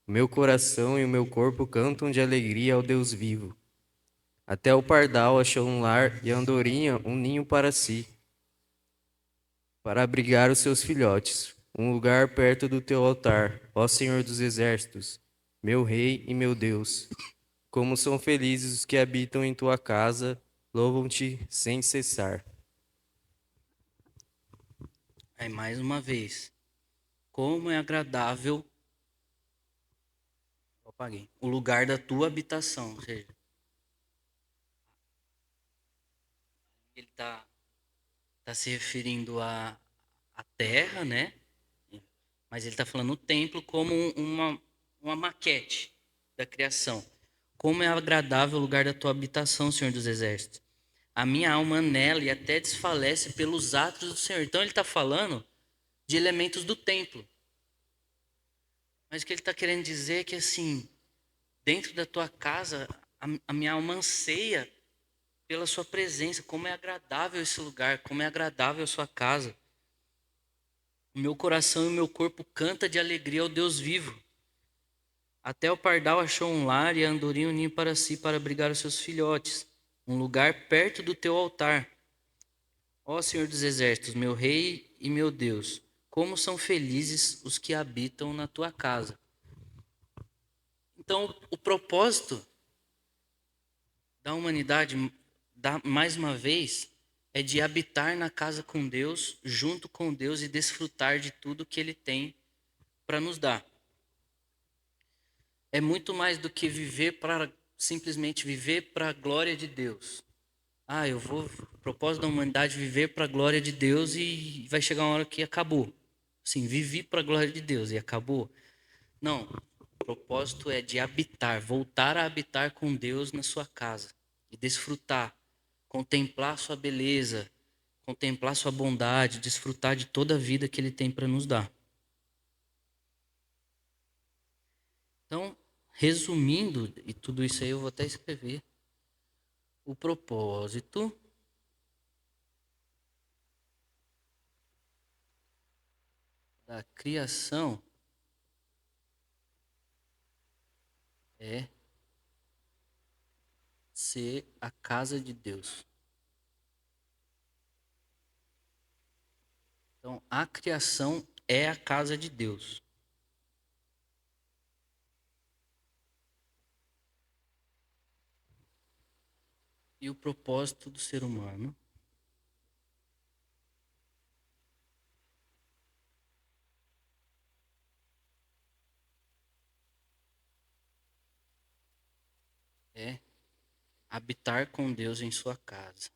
O meu coração e o meu corpo cantam de alegria ao Deus vivo. Até o pardal achou um lar e a andorinha um ninho para si, para abrigar os seus filhotes, um lugar perto do teu altar, ó Senhor dos exércitos, meu Rei e meu Deus. Como são felizes os que habitam em tua casa, louvam-te sem cessar. Aí mais uma vez, como é agradável, eu apaguei, o lugar da tua habitação, ou seja, ele está se referindo à terra, né? Mas ele está falando o templo como uma maquete da criação. Como é agradável o lugar da tua habitação, Senhor dos Exércitos. A minha alma anela e até desfalece pelos atos do Senhor. Então ele está falando de elementos do templo. Mas o que ele está querendo dizer é que assim, dentro da tua casa, a minha alma anseia pela sua presença, como é agradável esse lugar, como é agradável a sua casa. O meu coração e o meu corpo canta de alegria ao Deus vivo. Até o pardal achou um lar e a andorinha um ninho para si, para abrigar os seus filhotes, um lugar perto do teu altar. Ó Senhor dos exércitos, meu rei e meu Deus, como são felizes os que habitam na tua casa. Então, o propósito da humanidade, mais uma vez, é de habitar na casa com Deus, junto com Deus e desfrutar de tudo que Ele tem para nos dar. É muito mais do que viver para simplesmente viver para a glória de Deus. O propósito da humanidade é viver para a glória de Deus e vai chegar uma hora que acabou. Sim, vivi para a glória de Deus e acabou. Não, o propósito é de habitar, voltar a habitar com Deus na sua casa e desfrutar, contemplar sua beleza, contemplar sua bondade, desfrutar de toda a vida que Ele tem para nos dar. Então, resumindo, e tudo isso aí eu vou até escrever, o propósito da criação é ser a casa de Deus. Então, a criação é a casa de Deus. E o propósito do ser humano é habitar com Deus em sua casa.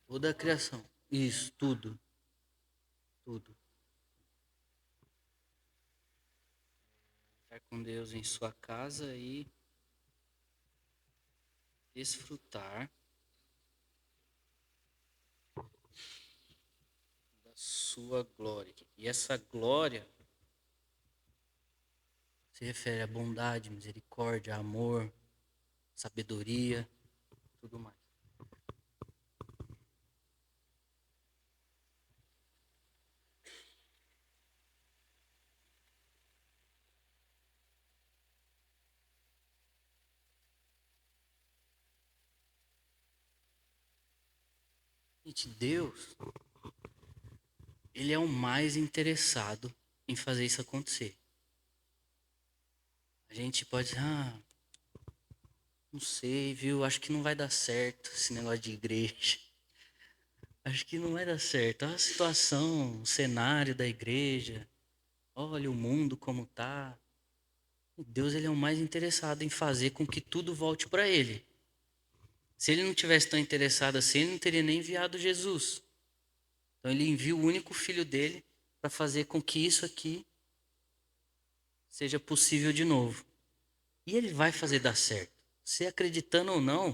Toda a criação. Isso, tudo. Tudo. Estar com Deus em sua casa e desfrutar da sua glória. E essa glória se refere à bondade, misericórdia, amor, sabedoria, tudo mais. Gente, Deus, Ele é o mais interessado em fazer isso acontecer. A gente pode dizer, não sei, viu? Acho que não vai dar certo esse negócio de igreja. Acho que não vai dar certo. Olha a situação, o cenário da igreja. Olha o mundo como tá. Deus, ele é o mais interessado em fazer com que tudo volte para Ele. Se Ele não tivesse tão interessado assim, Ele não teria nem enviado Jesus. Então Ele envia o único filho dele para fazer com que isso aqui seja possível de novo. E Ele vai fazer dar certo. Você acreditando ou não,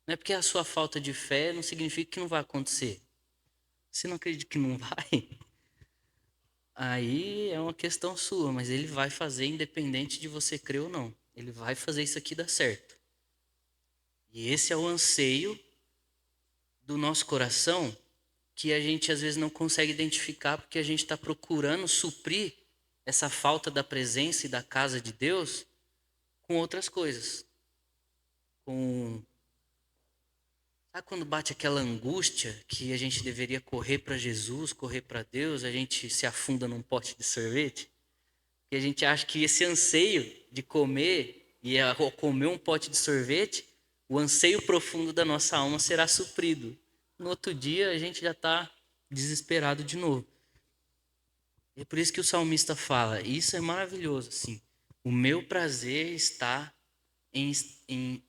não é porque a sua falta de fé não significa que não vai acontecer. Se não acredita que não vai, aí é uma questão sua, mas Ele vai fazer independente de você crer ou não. Ele vai fazer isso aqui dar certo. E esse é o anseio do nosso coração, que a gente às vezes não consegue identificar porque a gente está procurando suprir essa falta da presença e da casa de Deus com outras coisas. Sabe quando bate aquela angústia que a gente deveria correr para Jesus, correr para Deus, a gente se afunda num pote de sorvete? Que a gente acha que esse anseio de comer e ao comer um pote de sorvete, o anseio profundo da nossa alma será suprido. No outro dia a gente já está desesperado de novo. É por isso que o salmista fala, e isso é maravilhoso, assim, o meu prazer está em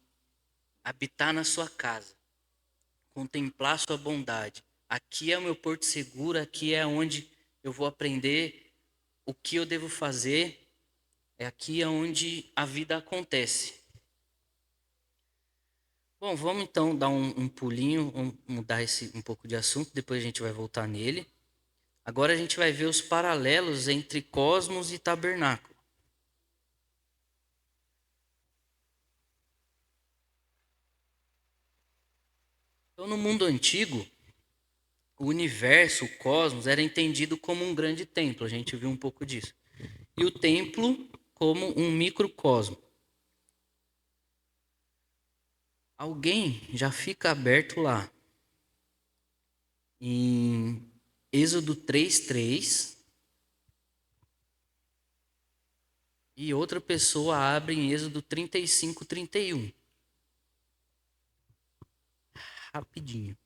habitar na sua casa, contemplar sua bondade. Aqui é o meu porto seguro, aqui é onde eu vou aprender o que eu devo fazer, é aqui onde a vida acontece. Bom, vamos então dar um pulinho, mudar um pouco de assunto, depois a gente vai voltar nele. Agora a gente vai ver os paralelos entre cosmos e tabernáculo. Então, no mundo antigo, o universo, o cosmos, era entendido como um grande templo. A gente viu um pouco disso. E o templo como um microcosmo. Alguém já fica aberto lá. Em Êxodo 3:3. E outra pessoa abre em Êxodo 35:31. Rapidinho.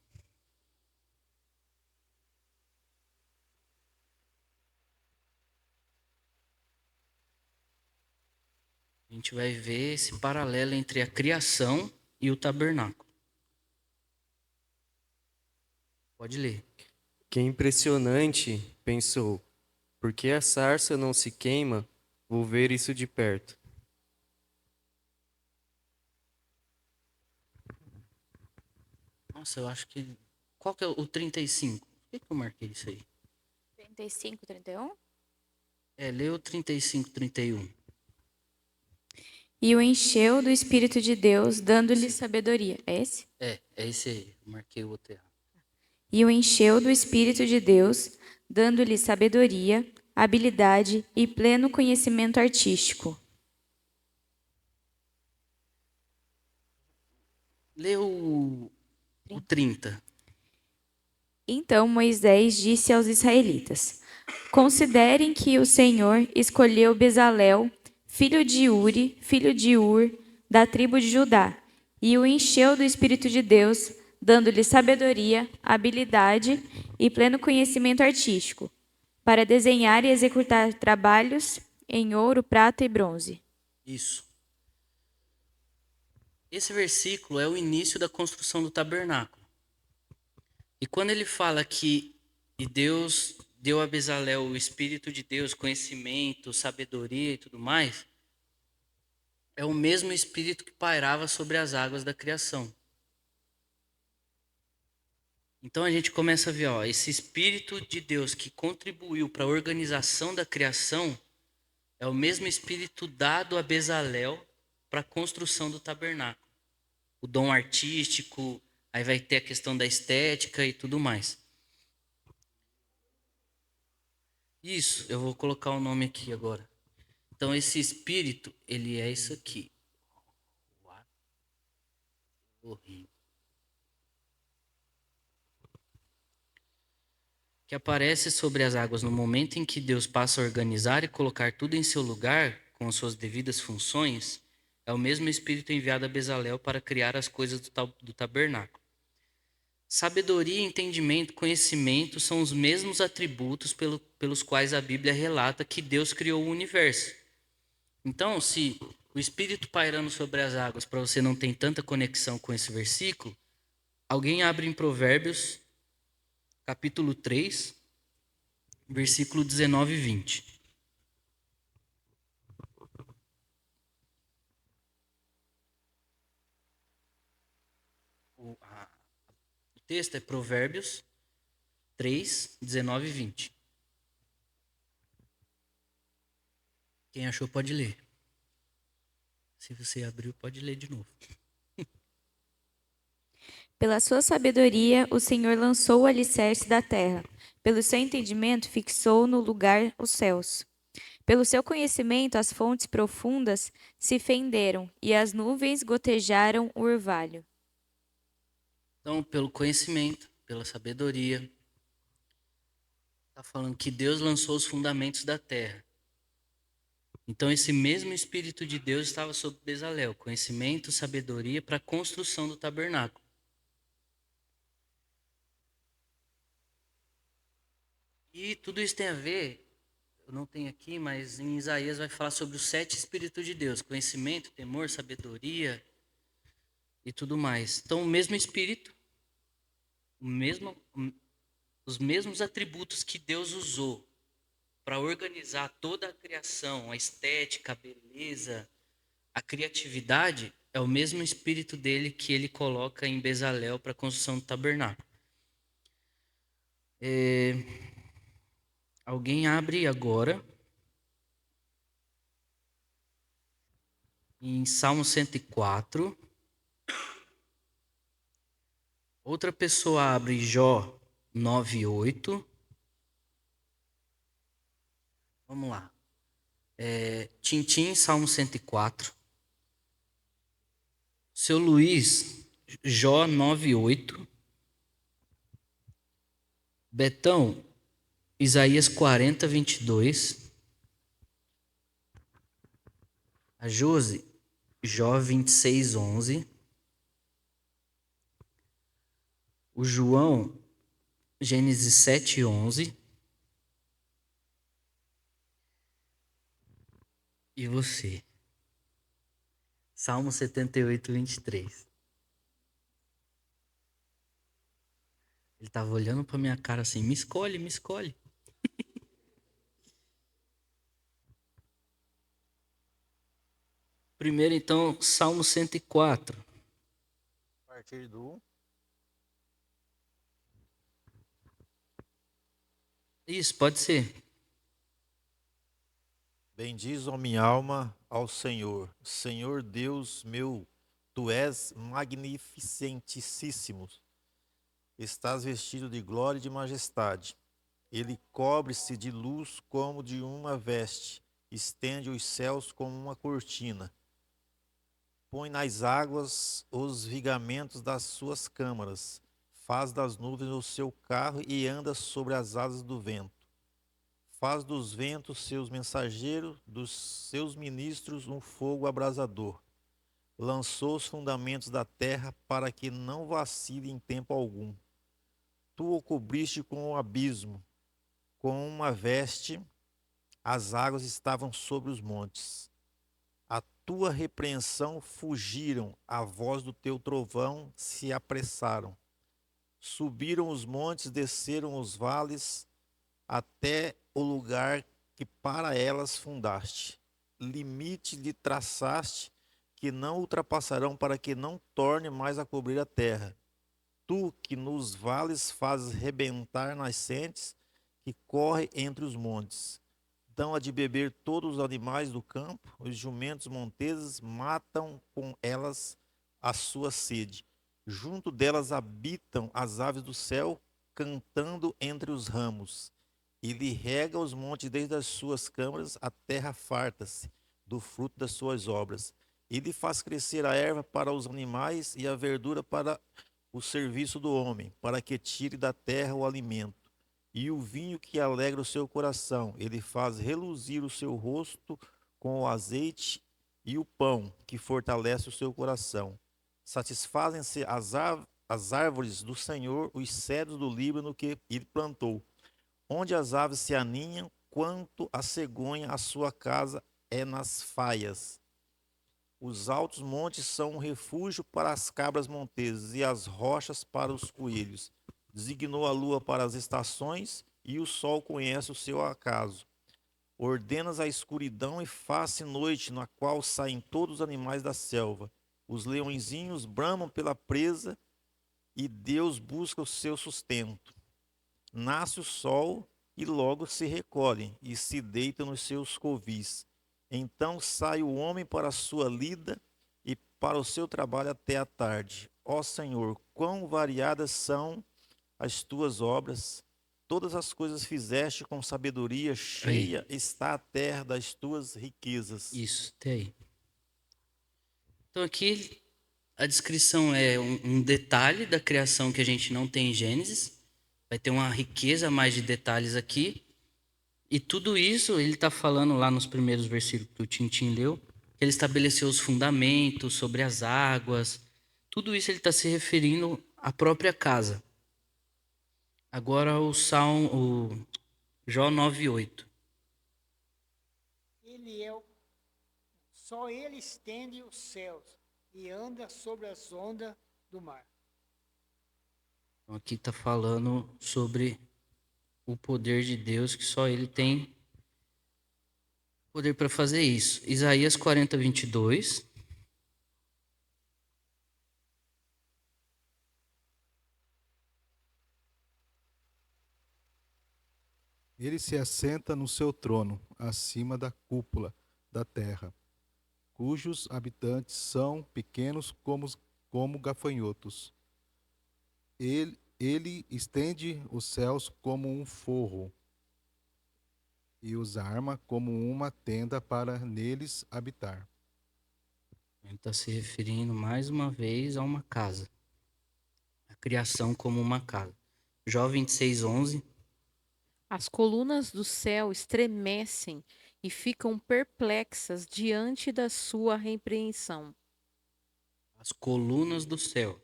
A gente vai ver esse paralelo entre a criação e o tabernáculo. Pode ler. Que impressionante, pensou. Por que a sarça não se queima? Vou ver isso de perto. Nossa, eu acho que... Qual que é o 35? Por que eu marquei isso aí? 35, 31. Lê o 35:31. E o encheu do Espírito de Deus, dando-lhe sabedoria. É esse? É esse aí. Eu marquei o outro errado. E o encheu do Espírito de Deus, dando-lhe sabedoria, habilidade e pleno conhecimento artístico. Lê o 30. Então Moisés disse aos israelitas: Considerem que o Senhor escolheu Bezalel, filho de Uri, filho de Ur, da tribo de Judá, e o encheu do Espírito de Deus, dando-lhe sabedoria, habilidade e pleno conhecimento artístico, para desenhar e executar trabalhos em ouro, prata e bronze. Isso. Esse versículo é o início da construção do tabernáculo. E quando ele fala que Deus deu a Bezalel o Espírito de Deus, conhecimento, sabedoria e tudo mais, é o mesmo Espírito que pairava sobre as águas da criação. Então a gente começa a ver, esse Espírito de Deus que contribuiu para a organização da criação é o mesmo Espírito dado a Bezalel para a construção do tabernáculo. O dom artístico, aí vai ter a questão da estética e tudo mais. Isso, eu vou colocar o nome aqui agora. Então esse Espírito, ele é isso aqui. Horrível. Que aparece sobre as águas no momento em que Deus passa a organizar e colocar tudo em seu lugar, com as suas devidas funções, é o mesmo Espírito enviado a Bezalel para criar as coisas do tabernáculo. Sabedoria, entendimento, conhecimento são os mesmos atributos pelos quais a Bíblia relata que Deus criou o universo. Então, se o Espírito pairando sobre as águas, para você não ter tanta conexão com esse versículo, alguém abre em Provérbios, capítulo 3, versículo 19 e 20. O texto é Provérbios 3, 19 e 20. Quem achou pode ler. Se você abriu, pode ler de novo. Pela sua sabedoria, o Senhor lançou o alicerce da terra. Pelo seu entendimento, fixou no lugar os céus. Pelo seu conhecimento, as fontes profundas se fenderam e as nuvens gotejaram o orvalho. Então, pelo conhecimento, pela sabedoria, está falando que Deus lançou os fundamentos da terra. Então, esse mesmo Espírito de Deus estava sobre Bezalel, conhecimento, sabedoria para a construção do tabernáculo. E tudo isso tem a ver, eu não tenho aqui, mas em Isaías vai falar sobre os 7 Espíritos de Deus: conhecimento, temor, sabedoria e tudo mais. Então, o mesmo Espírito, os mesmos atributos que Deus usou para organizar toda a criação, a estética, a beleza, a criatividade, é o mesmo Espírito dele que ele coloca em Bezalel para a construção do tabernáculo. Alguém abre agora em Salmo 104. Outra pessoa abre Jó 9:8. Vamos lá. Tintim, Salmo 104. Seu Luiz, Jó 9:8. Betão, Isaías 40:22. A Josi, Jó 26:11. O João, Gênesis 7:11. E você? Salmo 78:23. Ele estava olhando para minha cara assim, me escolhe, me escolhe. Primeiro, então, Salmo 104. A partir do... Isso, pode ser. Bendiz, ó minha alma, ao Senhor. Senhor Deus meu, tu és magnificentíssimo. Estás vestido de glória e de majestade. Ele cobre-se de luz como de uma veste, estende os céus como uma cortina. Põe nas águas os vigamentos das suas câmaras, faz das nuvens o seu carro e anda sobre as asas do vento. Faz dos ventos seus mensageiros, dos seus ministros um fogo abrasador. Lançou os fundamentos da terra para que não vacile em tempo algum. Tu o cobriste com o abismo, com uma veste, as águas estavam sobre os montes. A tua repreensão fugiram, a voz do teu trovão se apressaram. Subiram os montes, desceram os vales, até o lugar que para elas fundaste. Limite lhe traçaste, que não ultrapassarão, para que não torne mais a cobrir a terra. Tu que nos vales fazes rebentar nascentes, que corre entre os montes. Dão a de beber todos os animais do campo, os jumentos monteses matam com elas a sua sede. Junto delas habitam as aves do céu, cantando entre os ramos. Ele rega os montes desde as suas câmaras, a terra farta-se do fruto das suas obras. Ele faz crescer a erva para os animais e a verdura para o serviço do homem, para que tire da terra o alimento. E o vinho que alegra o seu coração, ele faz reluzir o seu rosto com o azeite e o pão que fortalece o seu coração. Satisfazem-se as árvores do Senhor, os cedros do Líbano que ele plantou. Onde as aves se aninham, quanto a cegonha, a sua casa é nas faias. Os altos montes são um refúgio para as cabras monteses e as rochas para os coelhos. Designou a lua para as estações e o sol conhece o seu acaso. Ordenas a escuridão e faz-se noite, na qual saem todos os animais da selva. Os leõezinhos bramam pela presa e Deus busca o seu sustento. Nasce o sol e logo se recolhe e se deita nos seus covis. Então sai o homem para a sua lida e para o seu trabalho até a tarde. Ó Senhor, quão variadas são as tuas obras. Todas as coisas fizeste com sabedoria, cheia está a terra das tuas riquezas. Isso, até aí. Então aqui a descrição é um detalhe da criação que a gente não tem em Gênesis. Vai ter uma riqueza mais de detalhes aqui. E tudo isso ele está falando lá nos primeiros versículos que o Tintin leu. Que ele estabeleceu os fundamentos sobre as águas. Tudo isso ele está se referindo à própria casa. Agora o Jó 9:8. Só ele estende os céus, e anda sobre as ondas do mar. Então, aqui está falando sobre o poder de Deus, que só Ele tem poder para fazer isso. Isaías 40, 22. Ele se assenta no seu trono, acima da cúpula da terra, cujos habitantes são pequenos como gafanhotos. Ele estende os céus como um forro e os arma como uma tenda para neles habitar. Ele está se referindo mais uma vez a uma casa. A criação como uma casa. Jó 26, 11. As colunas do céu estremecem e ficam perplexas diante da sua repreensão. As colunas do céu.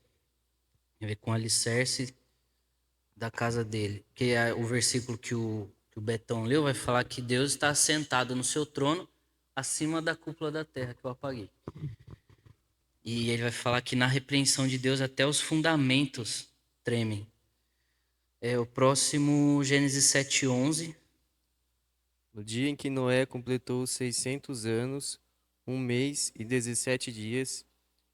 Tem a ver com o alicerce da casa dele. Que é o versículo que o Betão leu, vai falar que Deus está assentado no seu trono acima da cúpula da terra, que eu apaguei. E ele vai falar que na repreensão de Deus até os fundamentos tremem. O próximo, Gênesis 7:11. No dia em que Noé completou 600 anos, 1 mês e 17 dias,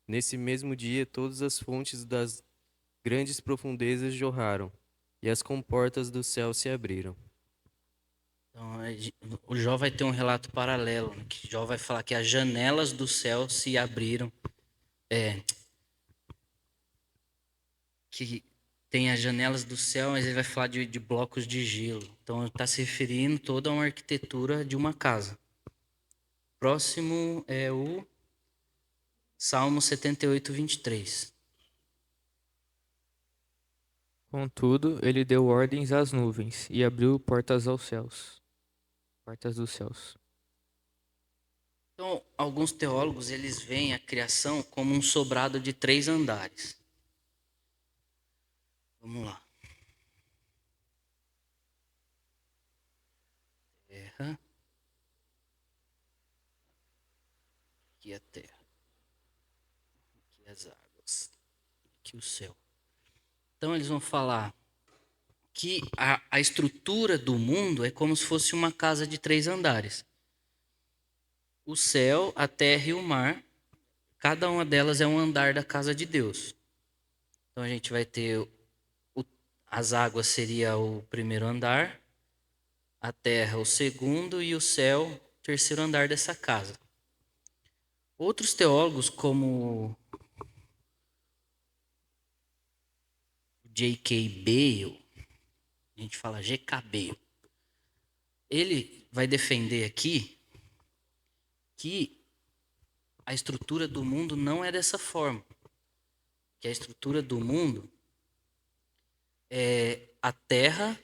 nesse mesmo dia todas as fontes das grandes profundezas jorraram, e as comportas do céu se abriram. Então, o Jó vai ter um relato paralelo, né, que Jó vai falar que as janelas do céu se abriram. Que tem as janelas do céu, mas ele vai falar de blocos de gelo. Então, está se referindo toda a uma arquitetura de uma casa. Próximo é o Salmo 78, 23. Contudo, ele deu ordens às nuvens e abriu portas aos céus. Portas dos céus. Então, alguns teólogos, eles veem a criação como um sobrado de 3 andares. Vamos lá. Terra. Aqui a terra. Aqui as águas. Aqui o céu. Então, eles vão falar que a estrutura do mundo é como se fosse uma casa de 3 andares. O céu, a terra e o mar, cada uma delas é um andar da casa de Deus. Então, a gente vai ter as águas seria o primeiro andar, a terra o segundo e o céu o terceiro andar dessa casa. Outros teólogos, como J.K. Bale, a gente fala G.K. Bale, ele vai defender aqui que a estrutura do mundo não é dessa forma. Que a estrutura do mundo é a terra,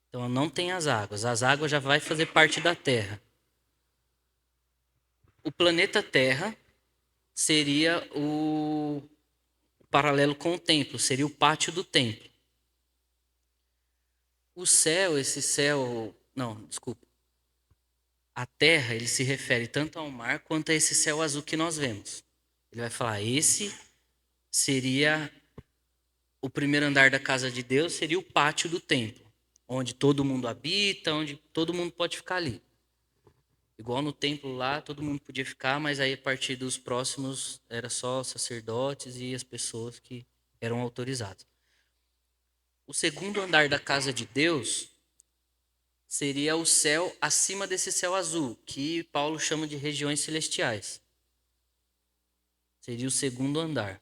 então não tem as águas já vai fazer parte da terra. O planeta Terra seria o paralelo com o templo, seria o pátio do templo. O céu, a terra, ele se refere tanto ao mar quanto a esse céu azul que nós vemos. Ele vai falar, esse seria o primeiro andar da casa de Deus, seria o pátio do templo, onde todo mundo habita, onde todo mundo pode ficar ali. Igual no templo lá, todo mundo podia ficar, mas aí a partir dos próximos era só sacerdotes e as pessoas que eram autorizadas. O segundo andar da casa de Deus seria o céu acima desse céu azul, que Paulo chama de regiões celestiais. Seria o segundo andar,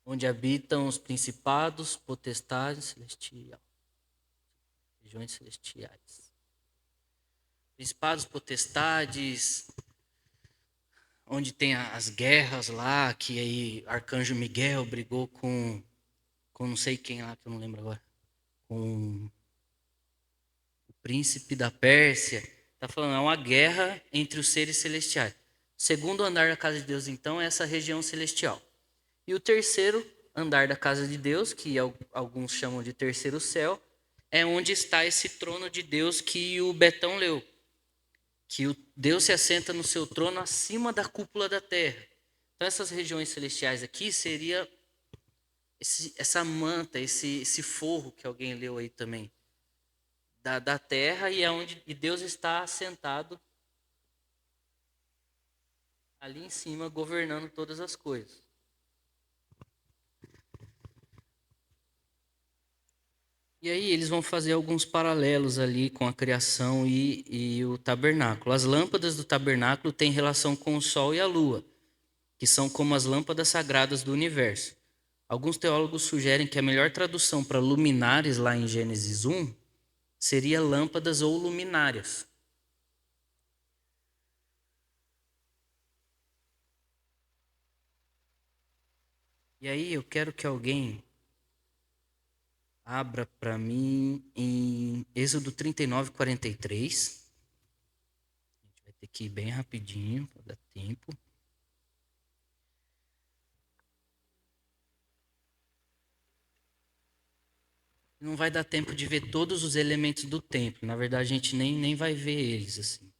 onde habitam os principados, potestades celestiais. Regiões celestiais. Principados, potestades, onde tem as guerras lá, que aí Arcanjo Miguel brigou com não sei quem lá, que eu não lembro agora, com o príncipe da Pérsia. Está falando, é uma guerra entre os seres celestiais. O segundo andar da casa de Deus, então, é essa região celestial. E o terceiro andar da casa de Deus, que alguns chamam de terceiro céu, é onde está esse trono de Deus que o Betão leu. que Deus se assenta no seu trono acima da cúpula da terra. Então essas regiões celestiais aqui seria essa manta, esse forro que alguém leu aí também, da terra, e é onde Deus está assentado ali em cima, governando todas as coisas. E aí eles vão fazer alguns paralelos ali com a criação e o tabernáculo. As lâmpadas do tabernáculo têm relação com o sol e a lua, que são como as lâmpadas sagradas do universo. Alguns teólogos sugerem que a melhor tradução para luminares lá em Gênesis 1 seria lâmpadas ou luminárias. E aí eu quero que alguém abra para mim em Êxodo 39:43. A gente vai ter que ir bem rapidinho para dar tempo. Não vai dar tempo de ver todos os elementos do templo. Na verdade, a gente nem vai ver eles assim.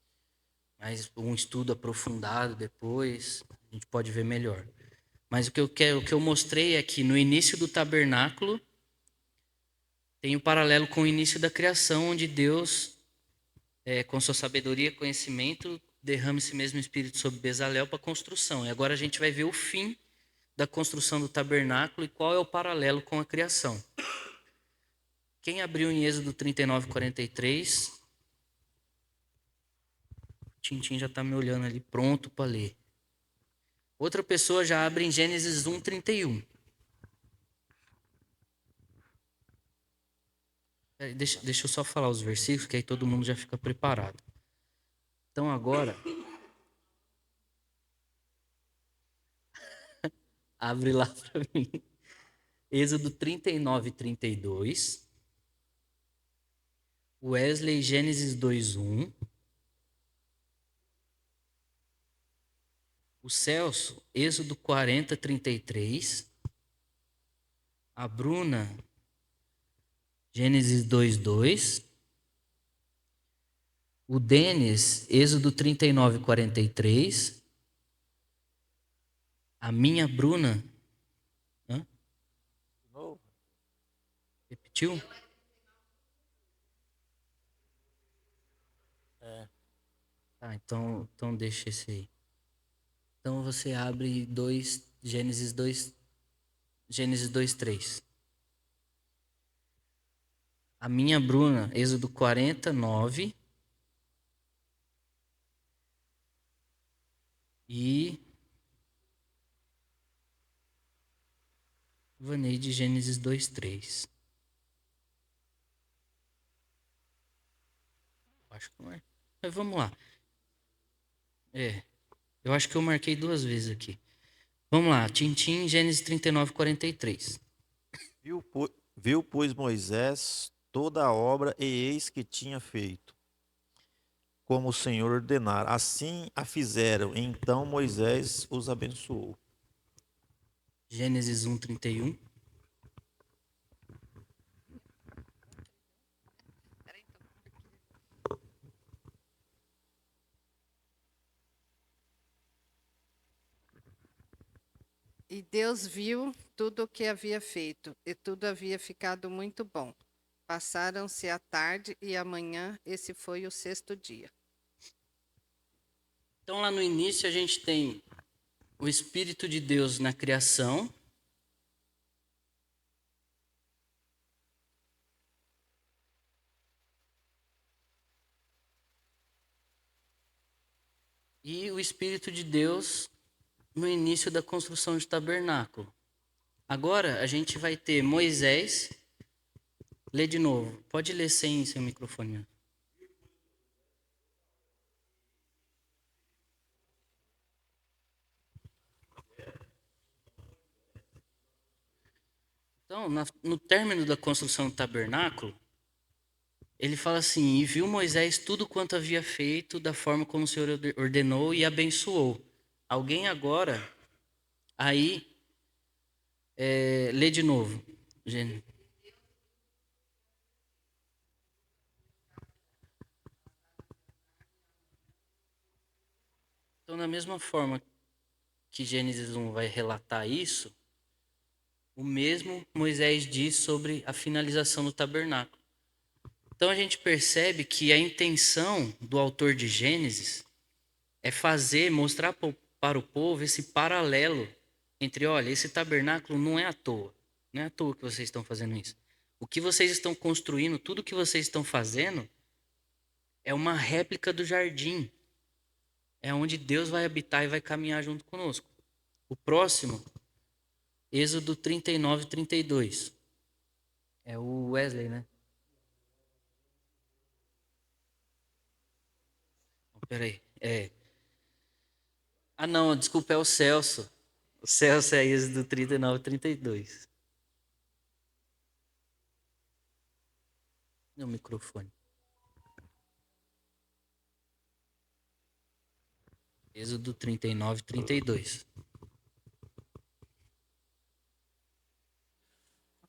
Mas um estudo aprofundado depois, a gente pode ver melhor. Mas o que eu mostrei é que no início do tabernáculo tem um paralelo com o início da criação, onde Deus, com sua sabedoria e conhecimento, derrama esse mesmo Espírito sobre Bezalel para a construção. E agora a gente vai ver o fim da construção do tabernáculo e qual é o paralelo com a criação. Quem abriu em Êxodo 39:43, o Tintim já está me olhando ali, pronto para ler. Outra pessoa já abre em Gênesis 1:31. Deixa eu só falar os versículos, que aí todo mundo já fica preparado. Então agora, abre lá para mim. Êxodo 39:32. Wesley, Gênesis 2:1. O Celso, Êxodo 40:33. A Bruna, Gênesis 2:2. O Denis, Êxodo 39:43. A minha Bruna. Hã? Repetiu? Tá, então deixa esse aí. Então você abre Gênesis 2:3. A minha Bruna, Êxodo 49. E Vaneide, Gênesis 2:3. Acho que não é. Mas vamos lá. Eu acho que eu marquei 2 vezes aqui. Vamos lá, Tintim, Gênesis 39:43. Viu, pois, Moisés toda a obra, e eis que tinha feito, como o Senhor ordenara. Assim a fizeram. Então Moisés os abençoou. Gênesis 1:31. E Deus viu tudo o que havia feito, e tudo havia ficado muito bom. Passaram-se a tarde e a manhã, esse foi o 6º dia. Então lá no início a gente tem o Espírito de Deus na criação. E o Espírito de Deus no início da construção de tabernáculo. Agora a gente vai ter Moisés. Lê de novo. Pode ler sem seu microfone. Então, no término da construção do tabernáculo, ele fala assim: e viu Moisés tudo quanto havia feito da forma como o Senhor ordenou e abençoou. Alguém agora, aí, lê de novo. Então, da mesma forma que Gênesis 1 vai relatar isso, o mesmo Moisés diz sobre a finalização do tabernáculo. Então a gente percebe que a intenção do autor de Gênesis é mostrar para o povo esse paralelo entre, olha, esse tabernáculo não é à toa. Não é à toa que vocês estão fazendo isso. O que vocês estão construindo, tudo que vocês estão fazendo, é uma réplica do jardim. É onde Deus vai habitar e vai caminhar junto conosco. O próximo, Êxodo 39, 32. É o Wesley, né? Peraí. Ah, não, desculpa, é o Celso. O Celso é Êxodo 39, 32. Meu microfone. Êxodo 39, 32.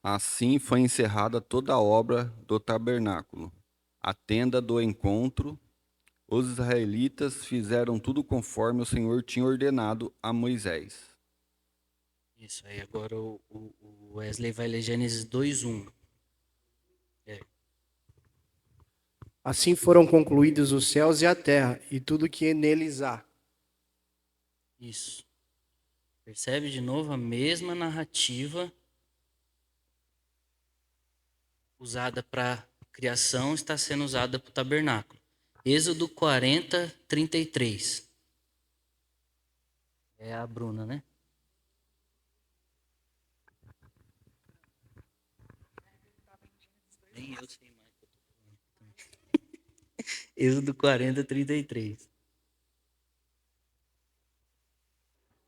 Assim foi encerrada toda a obra do tabernáculo, a tenda do encontro. Os israelitas fizeram tudo conforme o Senhor tinha ordenado a Moisés. Isso aí, agora o Wesley vai ler Gênesis 2:1. Assim foram concluídos os céus e a terra, e tudo que neles há. Isso. Percebe de novo a mesma narrativa usada para criação está sendo usada para o tabernáculo. Êxodo 40, 33. É a Bruna, né? Nem eu sei mais o que eu tô falando. Êxodo 40, 33.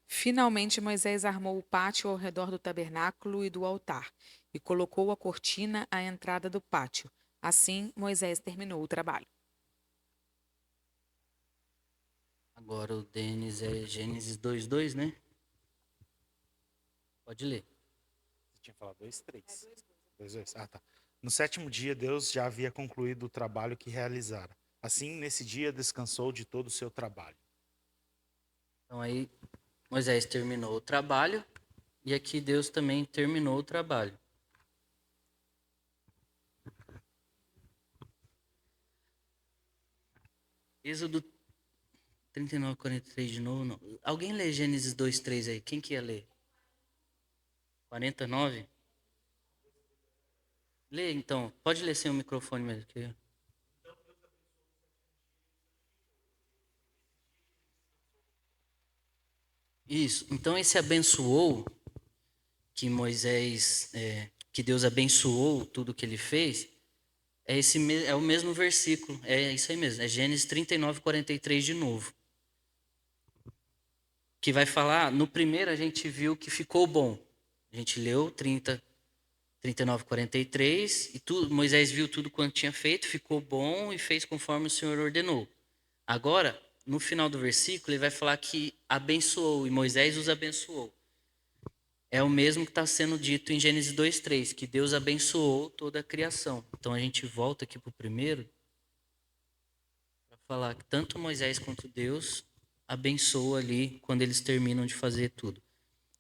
Finalmente Moisés armou o pátio ao redor do tabernáculo e do altar, e colocou a cortina à entrada do pátio. Assim, Moisés terminou o trabalho. Agora o Denis é Gênesis 2:2, né? Pode ler. Você tinha falado 2:3. 2:2. Ah, tá. No sétimo dia, Deus já havia concluído o trabalho que realizara. Assim, nesse dia, descansou de todo o seu trabalho. Então aí Moisés terminou o trabalho e aqui Deus também terminou o trabalho. Êxodo 39, 43 de novo. Não. Alguém lê Gênesis 2:3 aí? Quem que ia ler? 49? Lê então. Pode ler sem o microfone mesmo. Isso. Então esse abençoou que Moisés, que Deus abençoou tudo que ele fez, é o mesmo versículo. É isso aí mesmo. É Gênesis 39, 43 de novo. Que vai falar, no primeiro a gente viu que ficou bom. A gente leu 39, 43, e Moisés viu tudo quanto tinha feito, ficou bom e fez conforme o Senhor ordenou. Agora, no final do versículo, ele vai falar que abençoou, e Moisés os abençoou. É o mesmo que está sendo dito em Gênesis 2:3, que Deus abençoou toda a criação. Então a gente volta aqui para o primeiro, para falar que tanto Moisés quanto Deus abençoa ali quando eles terminam de fazer tudo.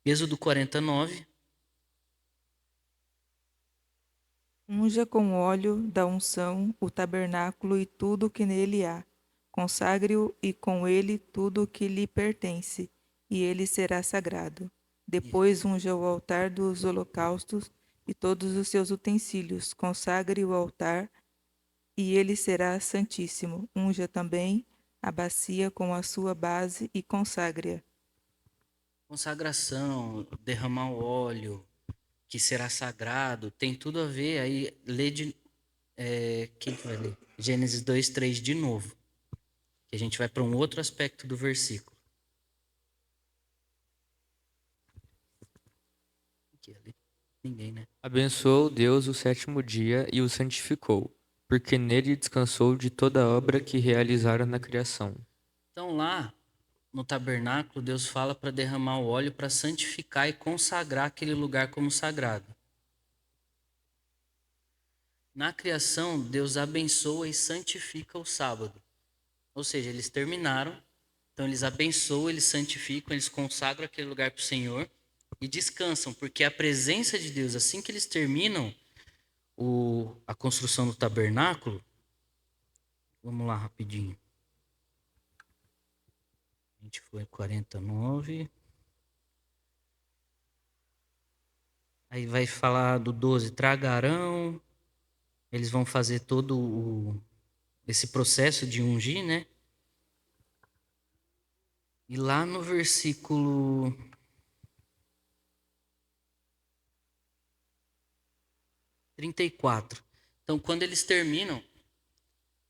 Êxodo 49. Unja com óleo da unção o tabernáculo e tudo o que nele há. Consagre-o e com ele tudo o que lhe pertence, e ele será sagrado. Depois unja o altar dos holocaustos e todos os seus utensílios. Consagre o altar e ele será santíssimo. Unja também a bacia com a sua base e consagre-a. Consagração, derramar o óleo, que será sagrado, tem tudo a ver. Aí lê quem vai ler? Gênesis 2:3 de novo. Que a gente vai para um outro aspecto do versículo. Ninguém, né? Abençoou Deus o sétimo dia e o santificou, porque nele descansou de toda a obra que realizara na criação. Então lá no tabernáculo, Deus fala para derramar o óleo para santificar e consagrar aquele lugar como sagrado. Na criação, Deus abençoa e santifica o sábado. Ou seja, eles terminaram, Então eles abençoam, eles santificam, eles consagram aquele lugar para o Senhor e descansam, porque a presença de Deus, assim que eles terminam a construção do tabernáculo, vamos lá rapidinho. A gente foi em 49. Aí vai falar do 12, tragarão. Eles vão fazer todo esse processo de ungir, né? E lá no versículo 34. Então, quando eles terminam,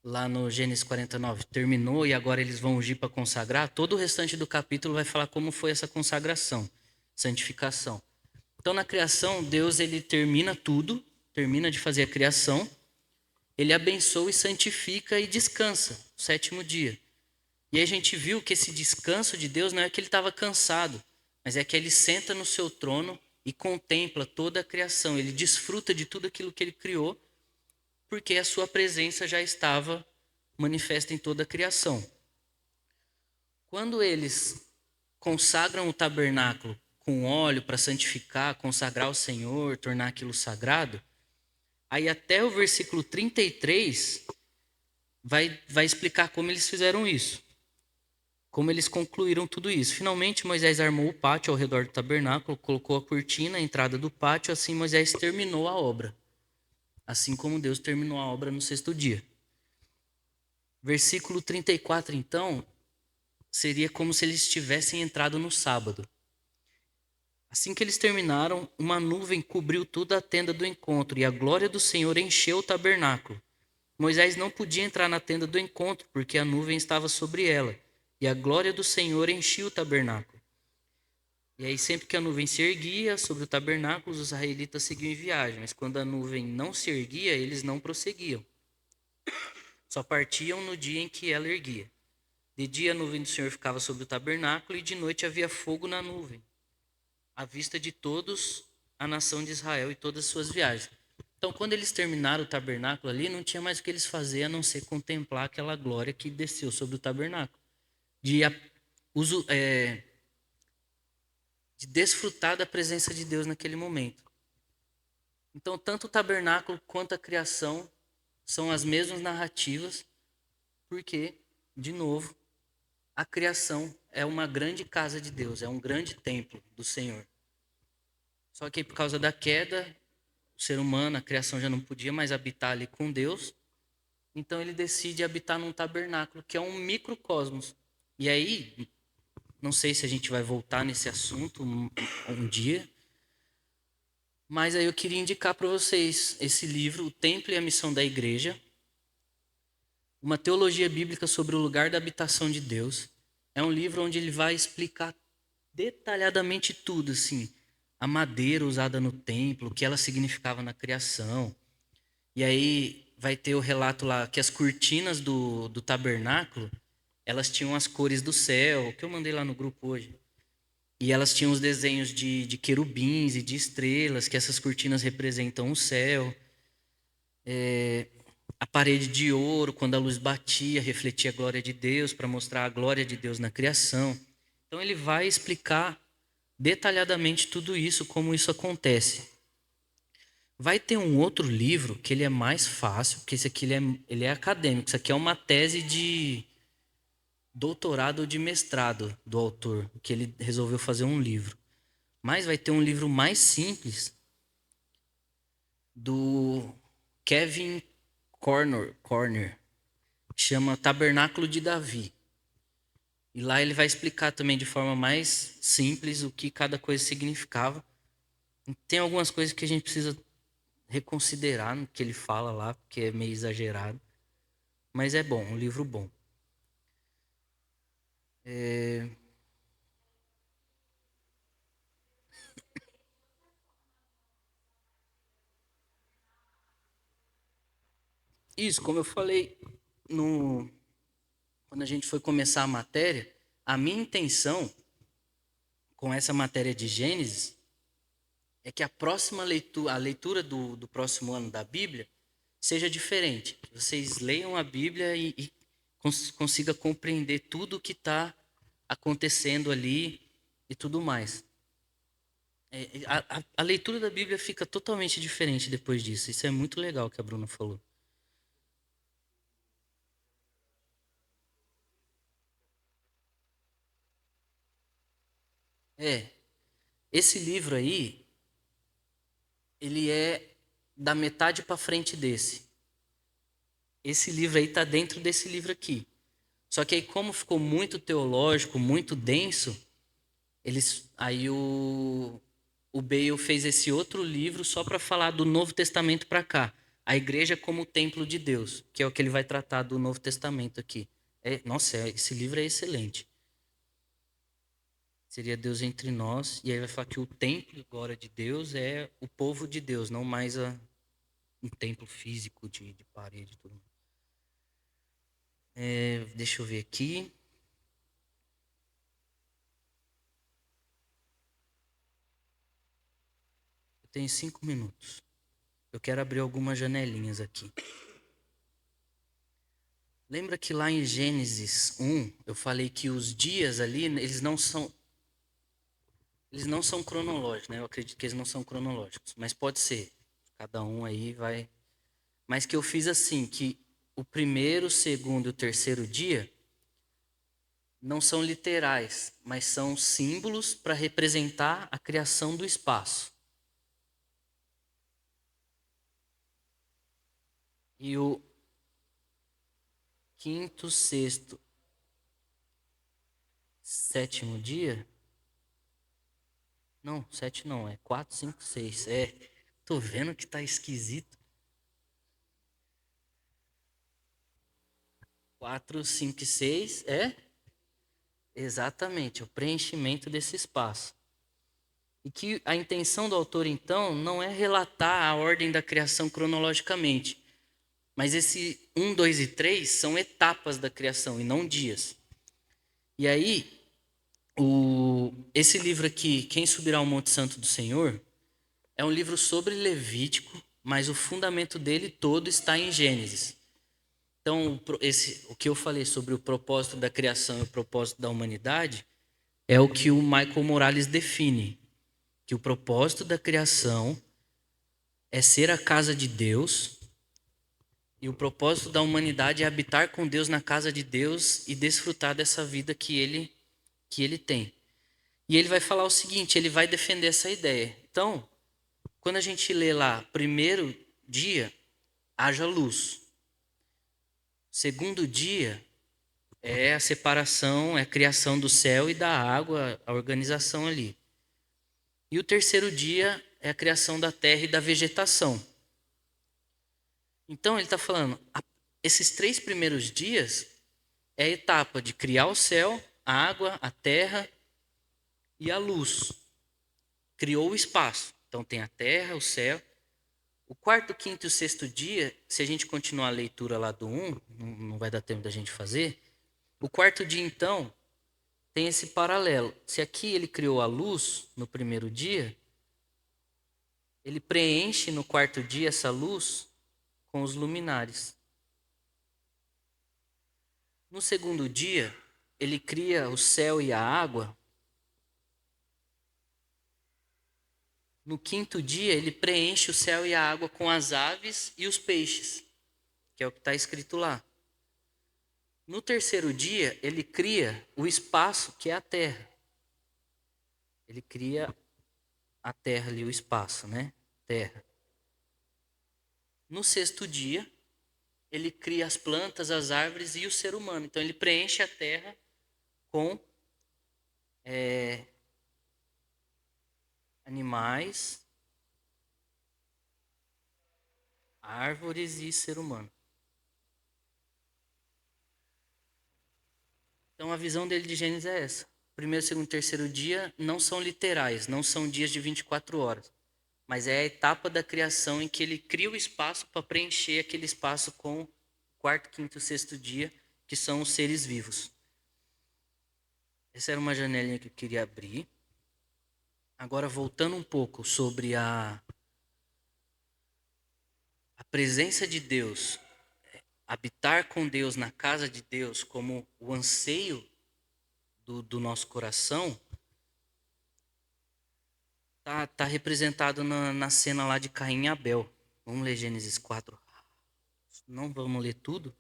lá no Gênesis 49, terminou e agora eles vão ungir para consagrar, todo o restante do capítulo vai falar como foi essa consagração, santificação. Então, na criação, Deus ele termina tudo, termina de fazer a criação, ele abençoa e santifica e descansa, o 7º dia. E aí a gente viu que esse descanso de Deus não é que ele estava cansado, mas é que ele senta no seu trono e contempla toda a criação. Ele desfruta de tudo aquilo que ele criou, porque a sua presença já estava manifesta em toda a criação. Quando eles consagram o tabernáculo com óleo para santificar, consagrar o Senhor, tornar aquilo sagrado, aí até o versículo 33 vai explicar como eles fizeram isso. Como eles concluíram tudo isso. Finalmente, Moisés armou o pátio ao redor do tabernáculo, colocou a cortina à entrada do pátio, assim Moisés terminou a obra. Assim como Deus terminou a obra no 6º dia. Versículo 34, então, seria como se eles tivessem entrado no sábado. Assim que eles terminaram, uma nuvem cobriu toda a tenda do encontro, e a glória do Senhor encheu o tabernáculo. Moisés não podia entrar na tenda do encontro, porque a nuvem estava sobre ela. E a glória do Senhor enchia o tabernáculo. E aí sempre que a nuvem se erguia sobre o tabernáculo, os israelitas seguiam em viagem. Mas quando a nuvem não se erguia, eles não prosseguiam. Só partiam no dia em que ela erguia. De dia a nuvem do Senhor ficava sobre o tabernáculo e de noite havia fogo na nuvem, à vista de todos a nação de Israel e todas as suas viagens. Então quando eles terminaram o tabernáculo ali, não tinha mais o que eles fazerem a não ser contemplar aquela glória que desceu sobre o tabernáculo. De desfrutar da presença de Deus naquele momento. Então, tanto o tabernáculo quanto a criação são as mesmas narrativas, porque, de novo, a criação é uma grande casa de Deus, é um grande templo do Senhor. Só que por causa da queda, o ser humano, a criação já não podia mais habitar ali com Deus, então ele decide habitar num tabernáculo, que é um microcosmos. E aí, não sei se a gente vai voltar nesse assunto um dia, mas aí eu queria indicar para vocês esse livro, O Templo e a Missão da Igreja, uma teologia bíblica sobre o lugar da habitação de Deus. É um livro onde ele vai explicar detalhadamente tudo, assim, a madeira usada no templo, o que ela significava na criação. E aí vai ter o relato lá que as cortinas do tabernáculo, elas tinham as cores do céu, que eu mandei lá no grupo hoje. E elas tinham os desenhos de querubins e de estrelas, que essas cortinas representam o céu. A parede de ouro, quando a luz batia, refletia a glória de Deus, para mostrar a glória de Deus na criação. Então ele vai explicar detalhadamente tudo isso, como isso acontece. Vai ter um outro livro que ele é mais fácil, porque esse aqui ele é acadêmico. Isso aqui é uma tese de doutorado ou de mestrado do autor, que ele resolveu fazer um livro. Mas vai ter um livro mais simples do Kevin Corner, que chama Tabernáculo de Davi. E lá ele vai explicar também de forma mais simples o que cada coisa significava. Tem algumas coisas que a gente precisa reconsiderar no que ele fala lá, porque é meio exagerado. Mas é bom, um livro bom. Isso, como eu falei, quando a gente foi começar a matéria, a minha intenção com essa matéria de Gênesis é que a próxima leitura, a leitura do próximo ano da Bíblia, seja diferente. Que vocês leiam a Bíblia e consigam compreender tudo o que está acontecendo ali e tudo mais. A leitura da Bíblia fica totalmente diferente depois disso. Isso é muito legal que a Bruna falou. Esse livro aí, ele é da metade para frente desse. Esse livro aí está dentro desse livro aqui. Só que aí, como ficou muito teológico, muito denso, aí o Bale fez esse outro livro só para falar do Novo Testamento para cá. A igreja como o templo de Deus, que é o que ele vai tratar do Novo Testamento aqui. Nossa, esse livro é excelente. Seria Deus entre nós, e aí vai falar que o templo agora de Deus é o povo de Deus, não mais um templo físico de parede e tudo mais. Deixa eu ver aqui. Eu tenho 5 minutos. Eu quero abrir algumas janelinhas aqui. Lembra que lá em Gênesis 1, eu falei que os dias ali, eles não são cronológicos, né? Eu acredito que eles não são cronológicos, mas pode ser. Cada um aí vai. Mas que eu fiz assim, que o primeiro, o segundo e o terceiro dia não são literais, mas são símbolos para representar a criação do espaço. E o quinto, sexto, sétimo dia... Não, 7 não, é 4, 5, 6. Tô vendo que tá esquisito. 4, 5 e 6 exatamente o preenchimento desse espaço. E que a intenção do autor, então, não é relatar a ordem da criação cronologicamente, mas esse 1, 2 e 3 são etapas da criação e não dias. E aí, esse livro aqui, Quem Subirá ao Monte Santo do Senhor, é um livro sobre Levítico, mas o fundamento dele todo está em Gênesis. Então, o que eu falei sobre o propósito da criação e o propósito da humanidade é o que o Michael Morales define, que o propósito da criação é ser a casa de Deus e o propósito da humanidade é habitar com Deus na casa de Deus e desfrutar dessa vida que ele tem. E ele vai falar o seguinte, ele vai defender essa ideia. Então, quando a gente lê lá, primeiro dia, haja luz. Segundo dia é a separação, é a criação do céu e da água, a organização ali. E o terceiro dia é a criação da terra e da vegetação. Então ele está falando, esses 3 primeiros dias é a etapa de criar o céu, a água, a terra e a luz. Criou o espaço. Então tem a terra, o céu. O quarto, quinto e o sexto dia, se a gente continuar a leitura lá do 1, não vai dar tempo da gente fazer. O quarto dia, então, tem esse paralelo. Se aqui ele criou a luz no primeiro dia, ele preenche no quarto dia essa luz com os luminares. No segundo dia, ele cria o céu e a água. No quinto dia, ele preenche o céu e a água com as aves e os peixes, que é o que está escrito lá. No terceiro dia, ele cria o espaço, que é a terra. Ele cria a terra ali, o espaço, né? Terra. No sexto dia, ele cria as plantas, as árvores e o ser humano. Então, ele preenche a terra com animais, árvores e ser humano. Então, a visão dele de Gênesis é essa. Primeiro, segundo, terceiro dia não são literais, não são dias de 24 horas. Mas é a etapa da criação em que ele cria o espaço para preencher aquele espaço com o quarto, quinto e sexto dia, que são os seres vivos. Essa era uma janelinha que eu queria abrir. Agora, voltando um pouco sobre a presença de Deus, habitar com Deus na casa de Deus como o anseio do nosso coração tá representado na cena lá de Caim e Abel. Vamos ler Gênesis 4. Não vamos ler tudo.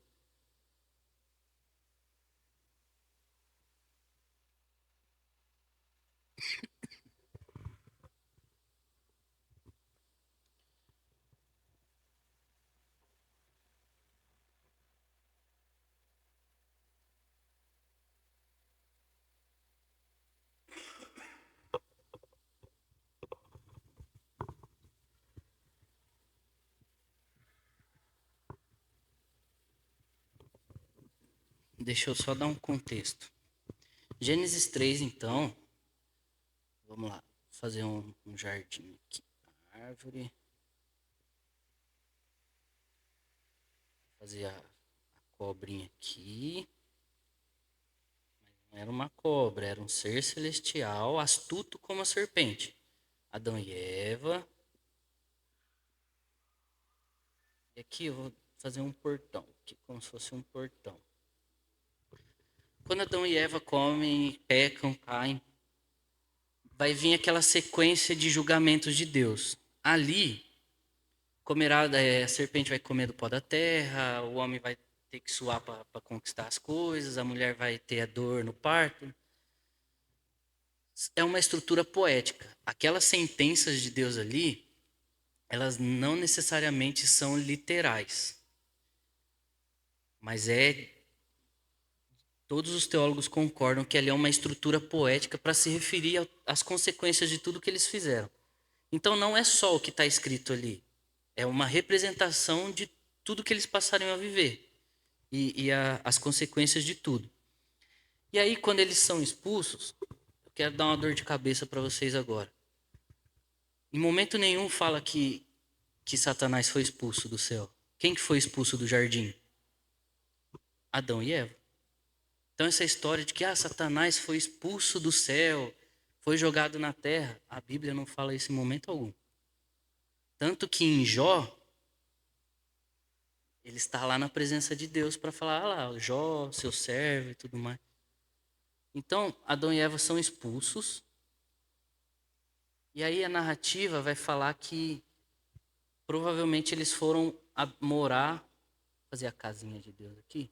Deixa eu só dar um contexto. Gênesis 3, então. Vamos lá. Fazer um jardim aqui. Árvore. Fazer a cobrinha aqui. Mas não era uma cobra, era um ser celestial, astuto como a serpente. Adão e Eva. E aqui eu vou fazer um portão, aqui, como se fosse um portão. Quando Adão e Eva comem, pecam, caem, vai vir aquela sequência de julgamentos de Deus. Ali, a serpente vai comer do pó da terra, o homem vai ter que suar para conquistar as coisas, a mulher vai ter a dor no parto. É uma estrutura poética. Aquelas sentenças de Deus ali, elas não necessariamente são literais. Mas todos os teólogos concordam que ali é uma estrutura poética para se referir às consequências de tudo que eles fizeram. Então não é só o que está escrito ali. É uma representação de tudo que eles passaram a viver. E as consequências de tudo. E aí, quando eles são expulsos, eu quero dar uma dor de cabeça para vocês agora. Em momento nenhum fala que Satanás foi expulso do céu. Quem que foi expulso do jardim? Adão e Eva. Então essa história de que Satanás foi expulso do céu, foi jogado na terra, a Bíblia não fala isso em momento algum. Tanto que em Jó, ele está lá na presença de Deus para falar, lá, Jó, seu servo e tudo mais. Então, Adão e Eva são expulsos. E aí a narrativa vai falar que provavelmente eles foram morar, fazer a casinha de Deus aqui.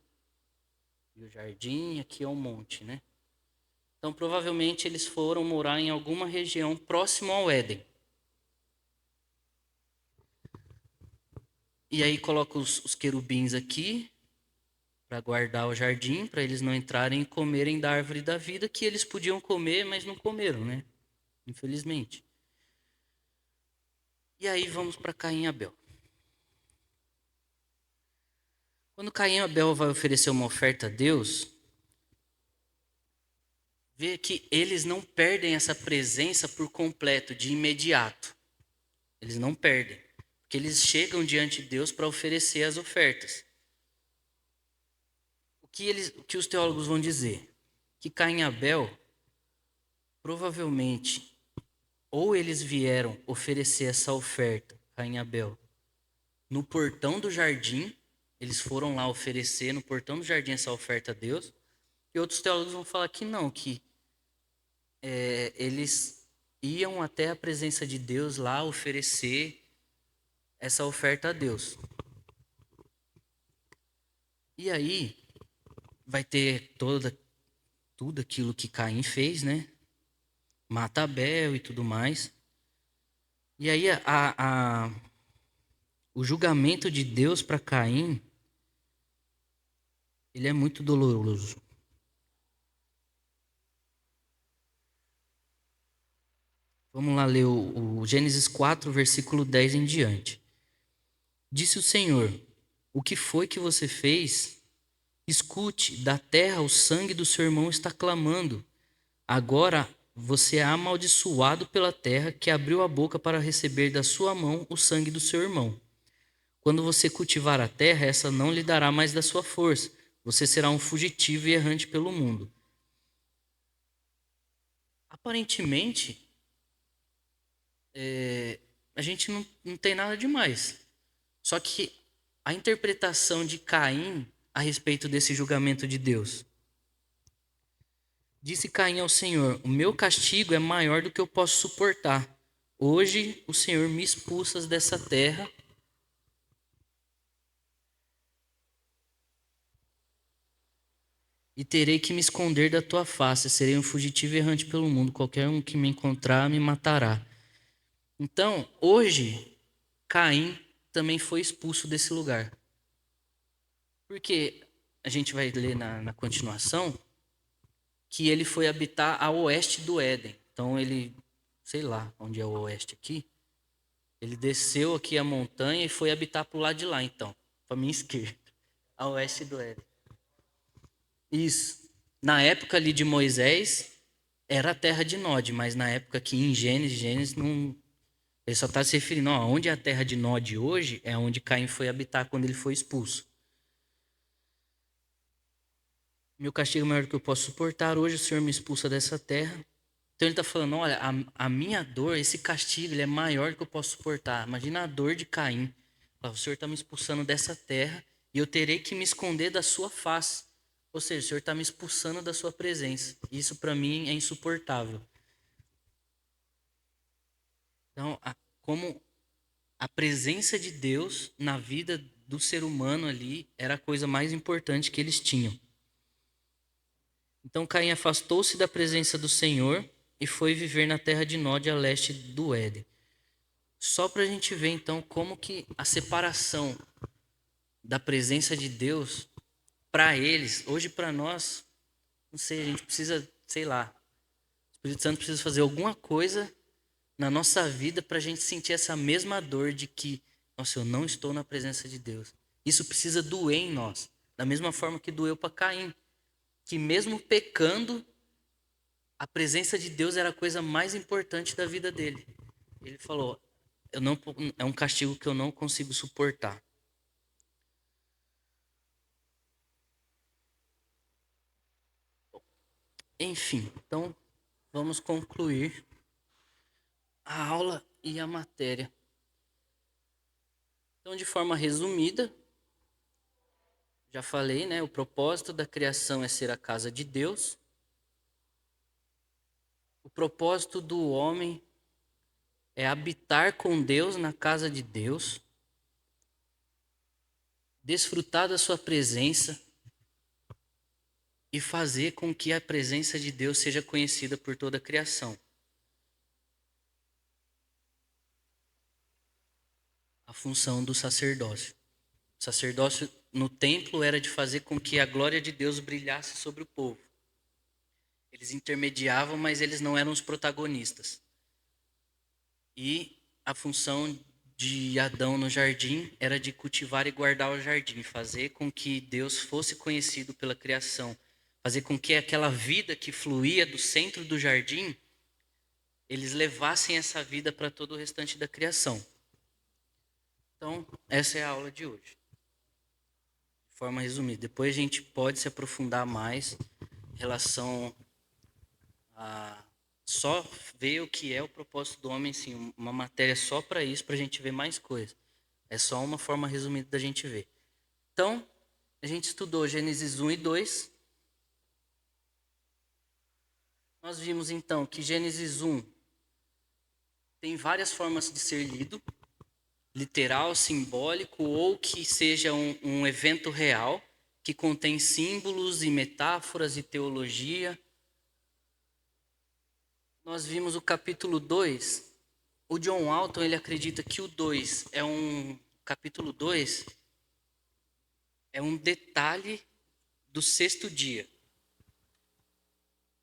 E o jardim, aqui é um monte, né? Então, provavelmente, eles foram morar em alguma região próximo ao Éden. E aí coloca os querubins aqui para guardar o jardim, para eles não entrarem e comerem da árvore da vida, que eles podiam comer, mas não comeram, né? Infelizmente. E aí vamos para Caim e Abel. Quando Caim e Abel vai oferecer uma oferta a Deus, vê que eles não perdem essa presença por completo, de imediato. Eles não perdem. Porque eles chegam diante de Deus para oferecer as ofertas. O que os teólogos vão dizer? Que Caim e Abel, provavelmente, ou eles vieram oferecer essa oferta, Caim e Abel, no portão do jardim, eles foram lá oferecer no portão do jardim essa oferta a Deus, e outros teólogos vão falar que não, que eles iam até a presença de Deus lá oferecer essa oferta a Deus. E aí vai ter tudo aquilo que Caim fez, né? Mata Abel e tudo mais. E aí o julgamento de Deus para Caim, ele é muito doloroso. Vamos lá ler o Gênesis 4, versículo 10 em diante. Disse o Senhor, o que foi que você fez? Escute, da terra o sangue do seu irmão está clamando. Agora você é amaldiçoado pela terra que abriu a boca para receber da sua mão o sangue do seu irmão. Quando você cultivar a terra, essa não lhe dará mais da sua força. Você será um fugitivo e errante pelo mundo. Aparentemente, a gente não tem nada demais. Só que a interpretação de Caim a respeito desse julgamento de Deus. Disse Caim ao Senhor: o meu castigo é maior do que eu posso suportar. Hoje o Senhor me expulsa dessa terra. E terei que me esconder da tua face. Serei um fugitivo errante pelo mundo. Qualquer um que me encontrar me matará. Então, hoje, Caim também foi expulso desse lugar. Porque a gente vai ler na continuação que ele foi habitar a oeste do Éden. Então ele, sei lá onde é o oeste aqui, ele desceu aqui a montanha e foi habitar para o lado de lá, então, para minha esquerda, a oeste do Éden. Isso. Na época ali de Moisés, era a terra de Nod, mas na época aqui em Gênesis não... Ele só está se referindo, ó, onde é a terra de Nod hoje, é onde Caim foi habitar quando ele foi expulso. Meu castigo é maior do que eu posso suportar. Hoje o Senhor me expulsa dessa terra. Então ele está falando, olha, a minha dor, esse castigo, ele é maior do que eu posso suportar. Imagina a dor de Caim. O Senhor está me expulsando dessa terra e eu terei que me esconder da sua face. Ou seja, o Senhor está me expulsando da sua presença. Isso para mim é insuportável. Então, como a presença de Deus na vida do ser humano ali era a coisa mais importante que eles tinham. Então Caim afastou-se da presença do Senhor e foi viver na terra de Nod, a leste do Éden. Só para a gente ver então como que a separação da presença de Deus para eles, hoje para nós, não sei, a gente precisa, sei lá, o Espírito Santo precisa fazer alguma coisa na nossa vida para a gente sentir essa mesma dor de que, nossa, eu não estou na presença de Deus. Isso precisa doer em nós, da mesma forma que doeu para Caim, que mesmo pecando, a presença de Deus era a coisa mais importante da vida dele. Ele falou, é um castigo que eu não consigo suportar. Enfim, então vamos concluir a aula e a matéria. Então, de forma resumida, já falei, né? O propósito da criação é ser a casa de Deus. O propósito do homem é habitar com Deus na casa de Deus, desfrutar da sua presença e fazer com que a presença de Deus seja conhecida por toda a criação. A função do sacerdócio. O sacerdócio no templo era de fazer com que a glória de Deus brilhasse sobre o povo. Eles intermediavam, mas eles não eram os protagonistas. E a função de Adão no jardim era de cultivar e guardar o jardim, fazer com que Deus fosse conhecido pela criação, fazer com que aquela vida que fluía do centro do jardim, eles levassem essa vida para todo o restante da criação. Então, essa é a aula de hoje. De forma resumida. Depois a gente pode se aprofundar mais em relação a só ver o que é o propósito do homem, sim, uma matéria só para isso, para a gente ver mais coisas. É só uma forma resumida da gente ver. Então, a gente estudou Gênesis 1 e 2. Nós vimos então que Gênesis 1 tem várias formas de ser lido. Literal, simbólico, ou que seja um evento real, que contém símbolos e metáforas e teologia. Nós vimos o capítulo 2. O John Walton, ele acredita que o 2 capítulo 2 é um detalhe do sexto dia.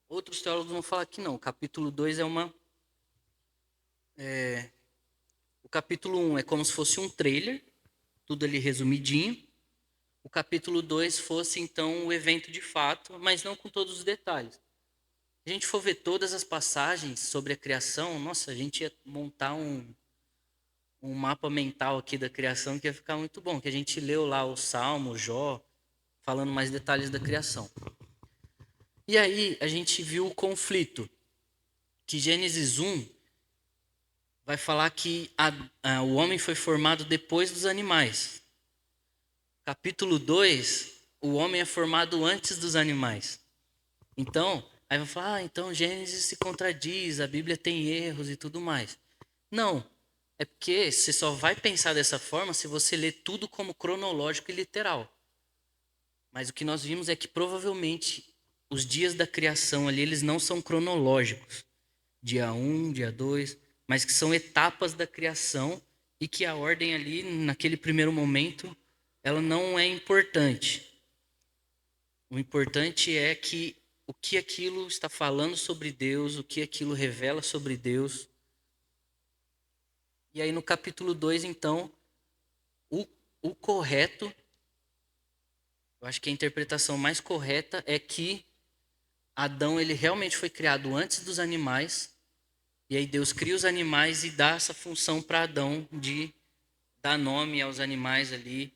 Outros teólogos vão falar que não. O capítulo 2 é o capítulo 1 é como se fosse um trailer, tudo ali resumidinho. O capítulo 2 fosse, então, o evento de fato, mas não com todos os detalhes. Se a gente for ver todas as passagens sobre a criação, nossa, a gente ia montar um mapa mental aqui da criação que ia ficar muito bom, que a gente leu lá o Salmo, Jó, falando mais detalhes da criação. E aí a gente viu o conflito, que Gênesis 1 vai falar que o homem foi formado depois dos animais. Capítulo 2, o homem é formado antes dos animais. Então, Aí vai falar, então Gênesis se contradiz, a Bíblia tem erros e tudo mais. Não, é porque você só vai pensar dessa forma se você ler tudo como cronológico e literal. Mas o que nós vimos é que provavelmente os dias da criação ali, eles não são cronológicos. Dia 1, dia 2, mas que são etapas da criação e que a ordem ali, naquele primeiro momento, ela não é importante. O importante é que o que aquilo está falando sobre Deus, o que aquilo revela sobre Deus. E aí no capítulo 2, então, o correto, eu acho que a interpretação mais correta é que Adão ele realmente foi criado antes dos animais, e aí Deus cria os animais e dá essa função para Adão de dar nome aos animais ali.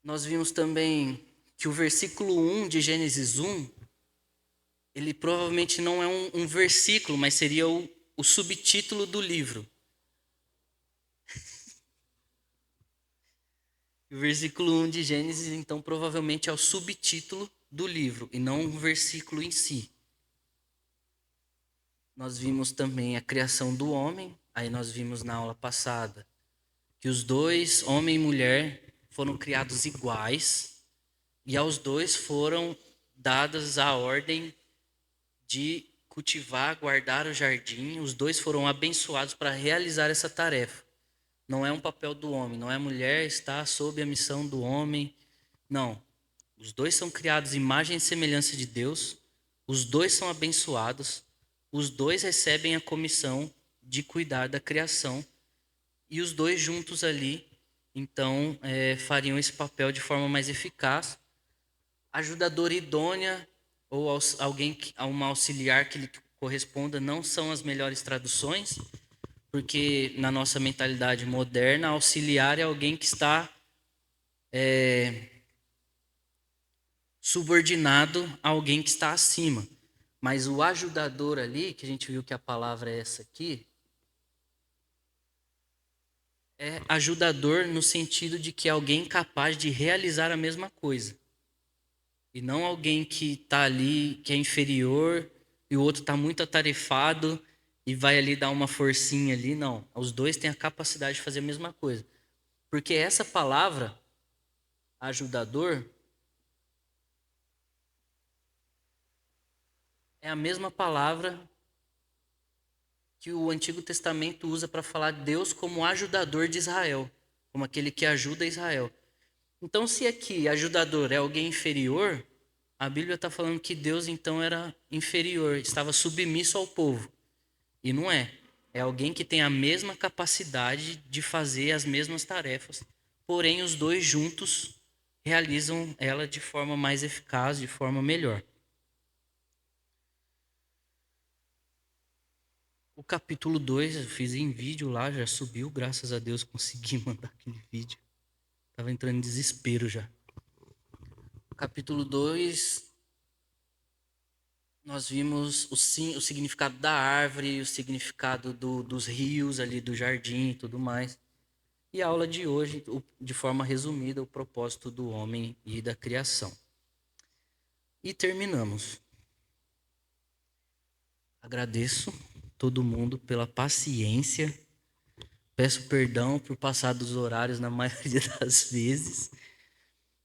Nós vimos também que o versículo 1 de Gênesis 1, ele provavelmente não é um versículo, mas seria o subtítulo do livro. O versículo 1 de Gênesis, então, provavelmente é o subtítulo do livro, e não um versículo em si. Nós vimos também a criação do homem, aí nós vimos na aula passada que os dois, homem e mulher, foram criados iguais, e aos dois foram dadas a ordem de cultivar, guardar o jardim. Os dois foram abençoados para realizar essa tarefa. Não é um papel do homem, não é a mulher estar sob a missão do homem. Não. Os dois são criados imagem e semelhança de Deus. Os dois são abençoados. Os dois recebem a comissão de cuidar da criação. E os dois juntos ali, então, fariam esse papel de forma mais eficaz. Ajudadora idônea ou uma auxiliar que lhe corresponda não são as melhores traduções, porque na nossa mentalidade moderna, auxiliar é alguém que está subordinado a alguém que está acima. Mas o ajudador ali, que a gente viu que a palavra é essa aqui, é ajudador no sentido de que é alguém capaz de realizar a mesma coisa. E não alguém que está ali, que é inferior, e o outro está muito atarefado e vai ali dar uma forcinha ali. Não, os dois têm a capacidade de fazer a mesma coisa. Porque essa palavra, ajudador, é a mesma palavra que o Antigo Testamento usa para falar de Deus como ajudador de Israel, como aquele que ajuda Israel. Então, se aqui ajudador é alguém inferior, a Bíblia está falando que Deus então era inferior, estava submisso ao povo. E não é. É alguém que tem a mesma capacidade de fazer as mesmas tarefas, porém os dois juntos realizam ela de forma mais eficaz, de forma melhor. O capítulo 2 eu fiz em vídeo lá, já subiu, graças a Deus consegui mandar aquele vídeo. Estava entrando em desespero já. O capítulo 2, nós vimos o significado da árvore, o significado dos rios ali do jardim e tudo mais. E a aula de hoje, de forma resumida, o propósito do homem e da criação. E terminamos. Agradeço todo mundo pela paciência. Peço perdão por passar dos horários na maioria das vezes.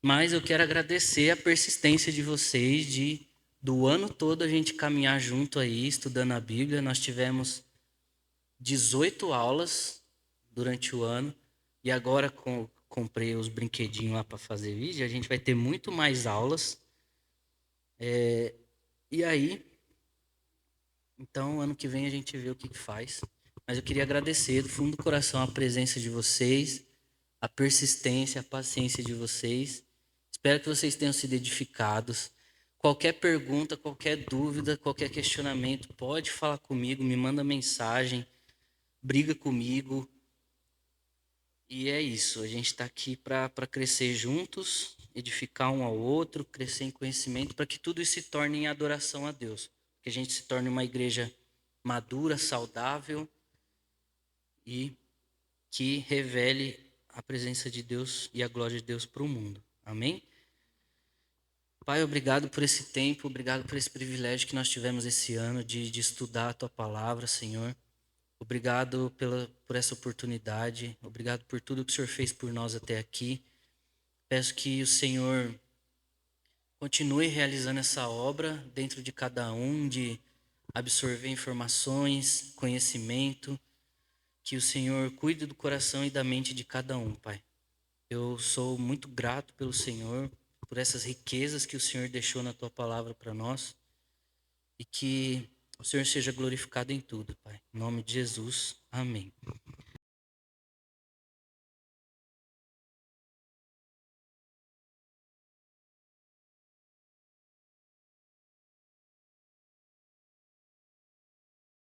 Mas eu quero agradecer a persistência de vocês de do ano todo a gente caminhar junto aí, estudando a Bíblia. Nós tivemos 18 aulas durante o ano. E agora comprei os brinquedinhos lá para fazer vídeo. A gente vai ter muito mais aulas. E aí, então, ano que vem a gente vê o que faz. Mas eu queria agradecer do fundo do coração a presença de vocês, a persistência, a paciência de vocês. Espero que vocês tenham sido edificados. Qualquer pergunta, qualquer dúvida, qualquer questionamento, pode falar comigo, me manda mensagem, briga comigo. E é isso, a gente está aqui para crescer juntos, edificar um ao outro, crescer em conhecimento, para que tudo isso se torne em adoração a Deus. Que a gente se torne uma igreja madura, saudável e que revele a presença de Deus e a glória de Deus para o mundo. Amém? Pai, obrigado por esse tempo, obrigado por esse privilégio que nós tivemos esse ano de estudar a Tua Palavra, Senhor. Obrigado por essa oportunidade, obrigado por tudo que o Senhor fez por nós até aqui. Peço que o Senhor continue realizando essa obra dentro de cada um, de absorver informações, conhecimento, que o Senhor cuide do coração e da mente de cada um, Pai. Eu sou muito grato pelo Senhor, por essas riquezas que o Senhor deixou na Tua Palavra para nós, e que o Senhor seja glorificado em tudo, Pai. Em nome de Jesus, amém.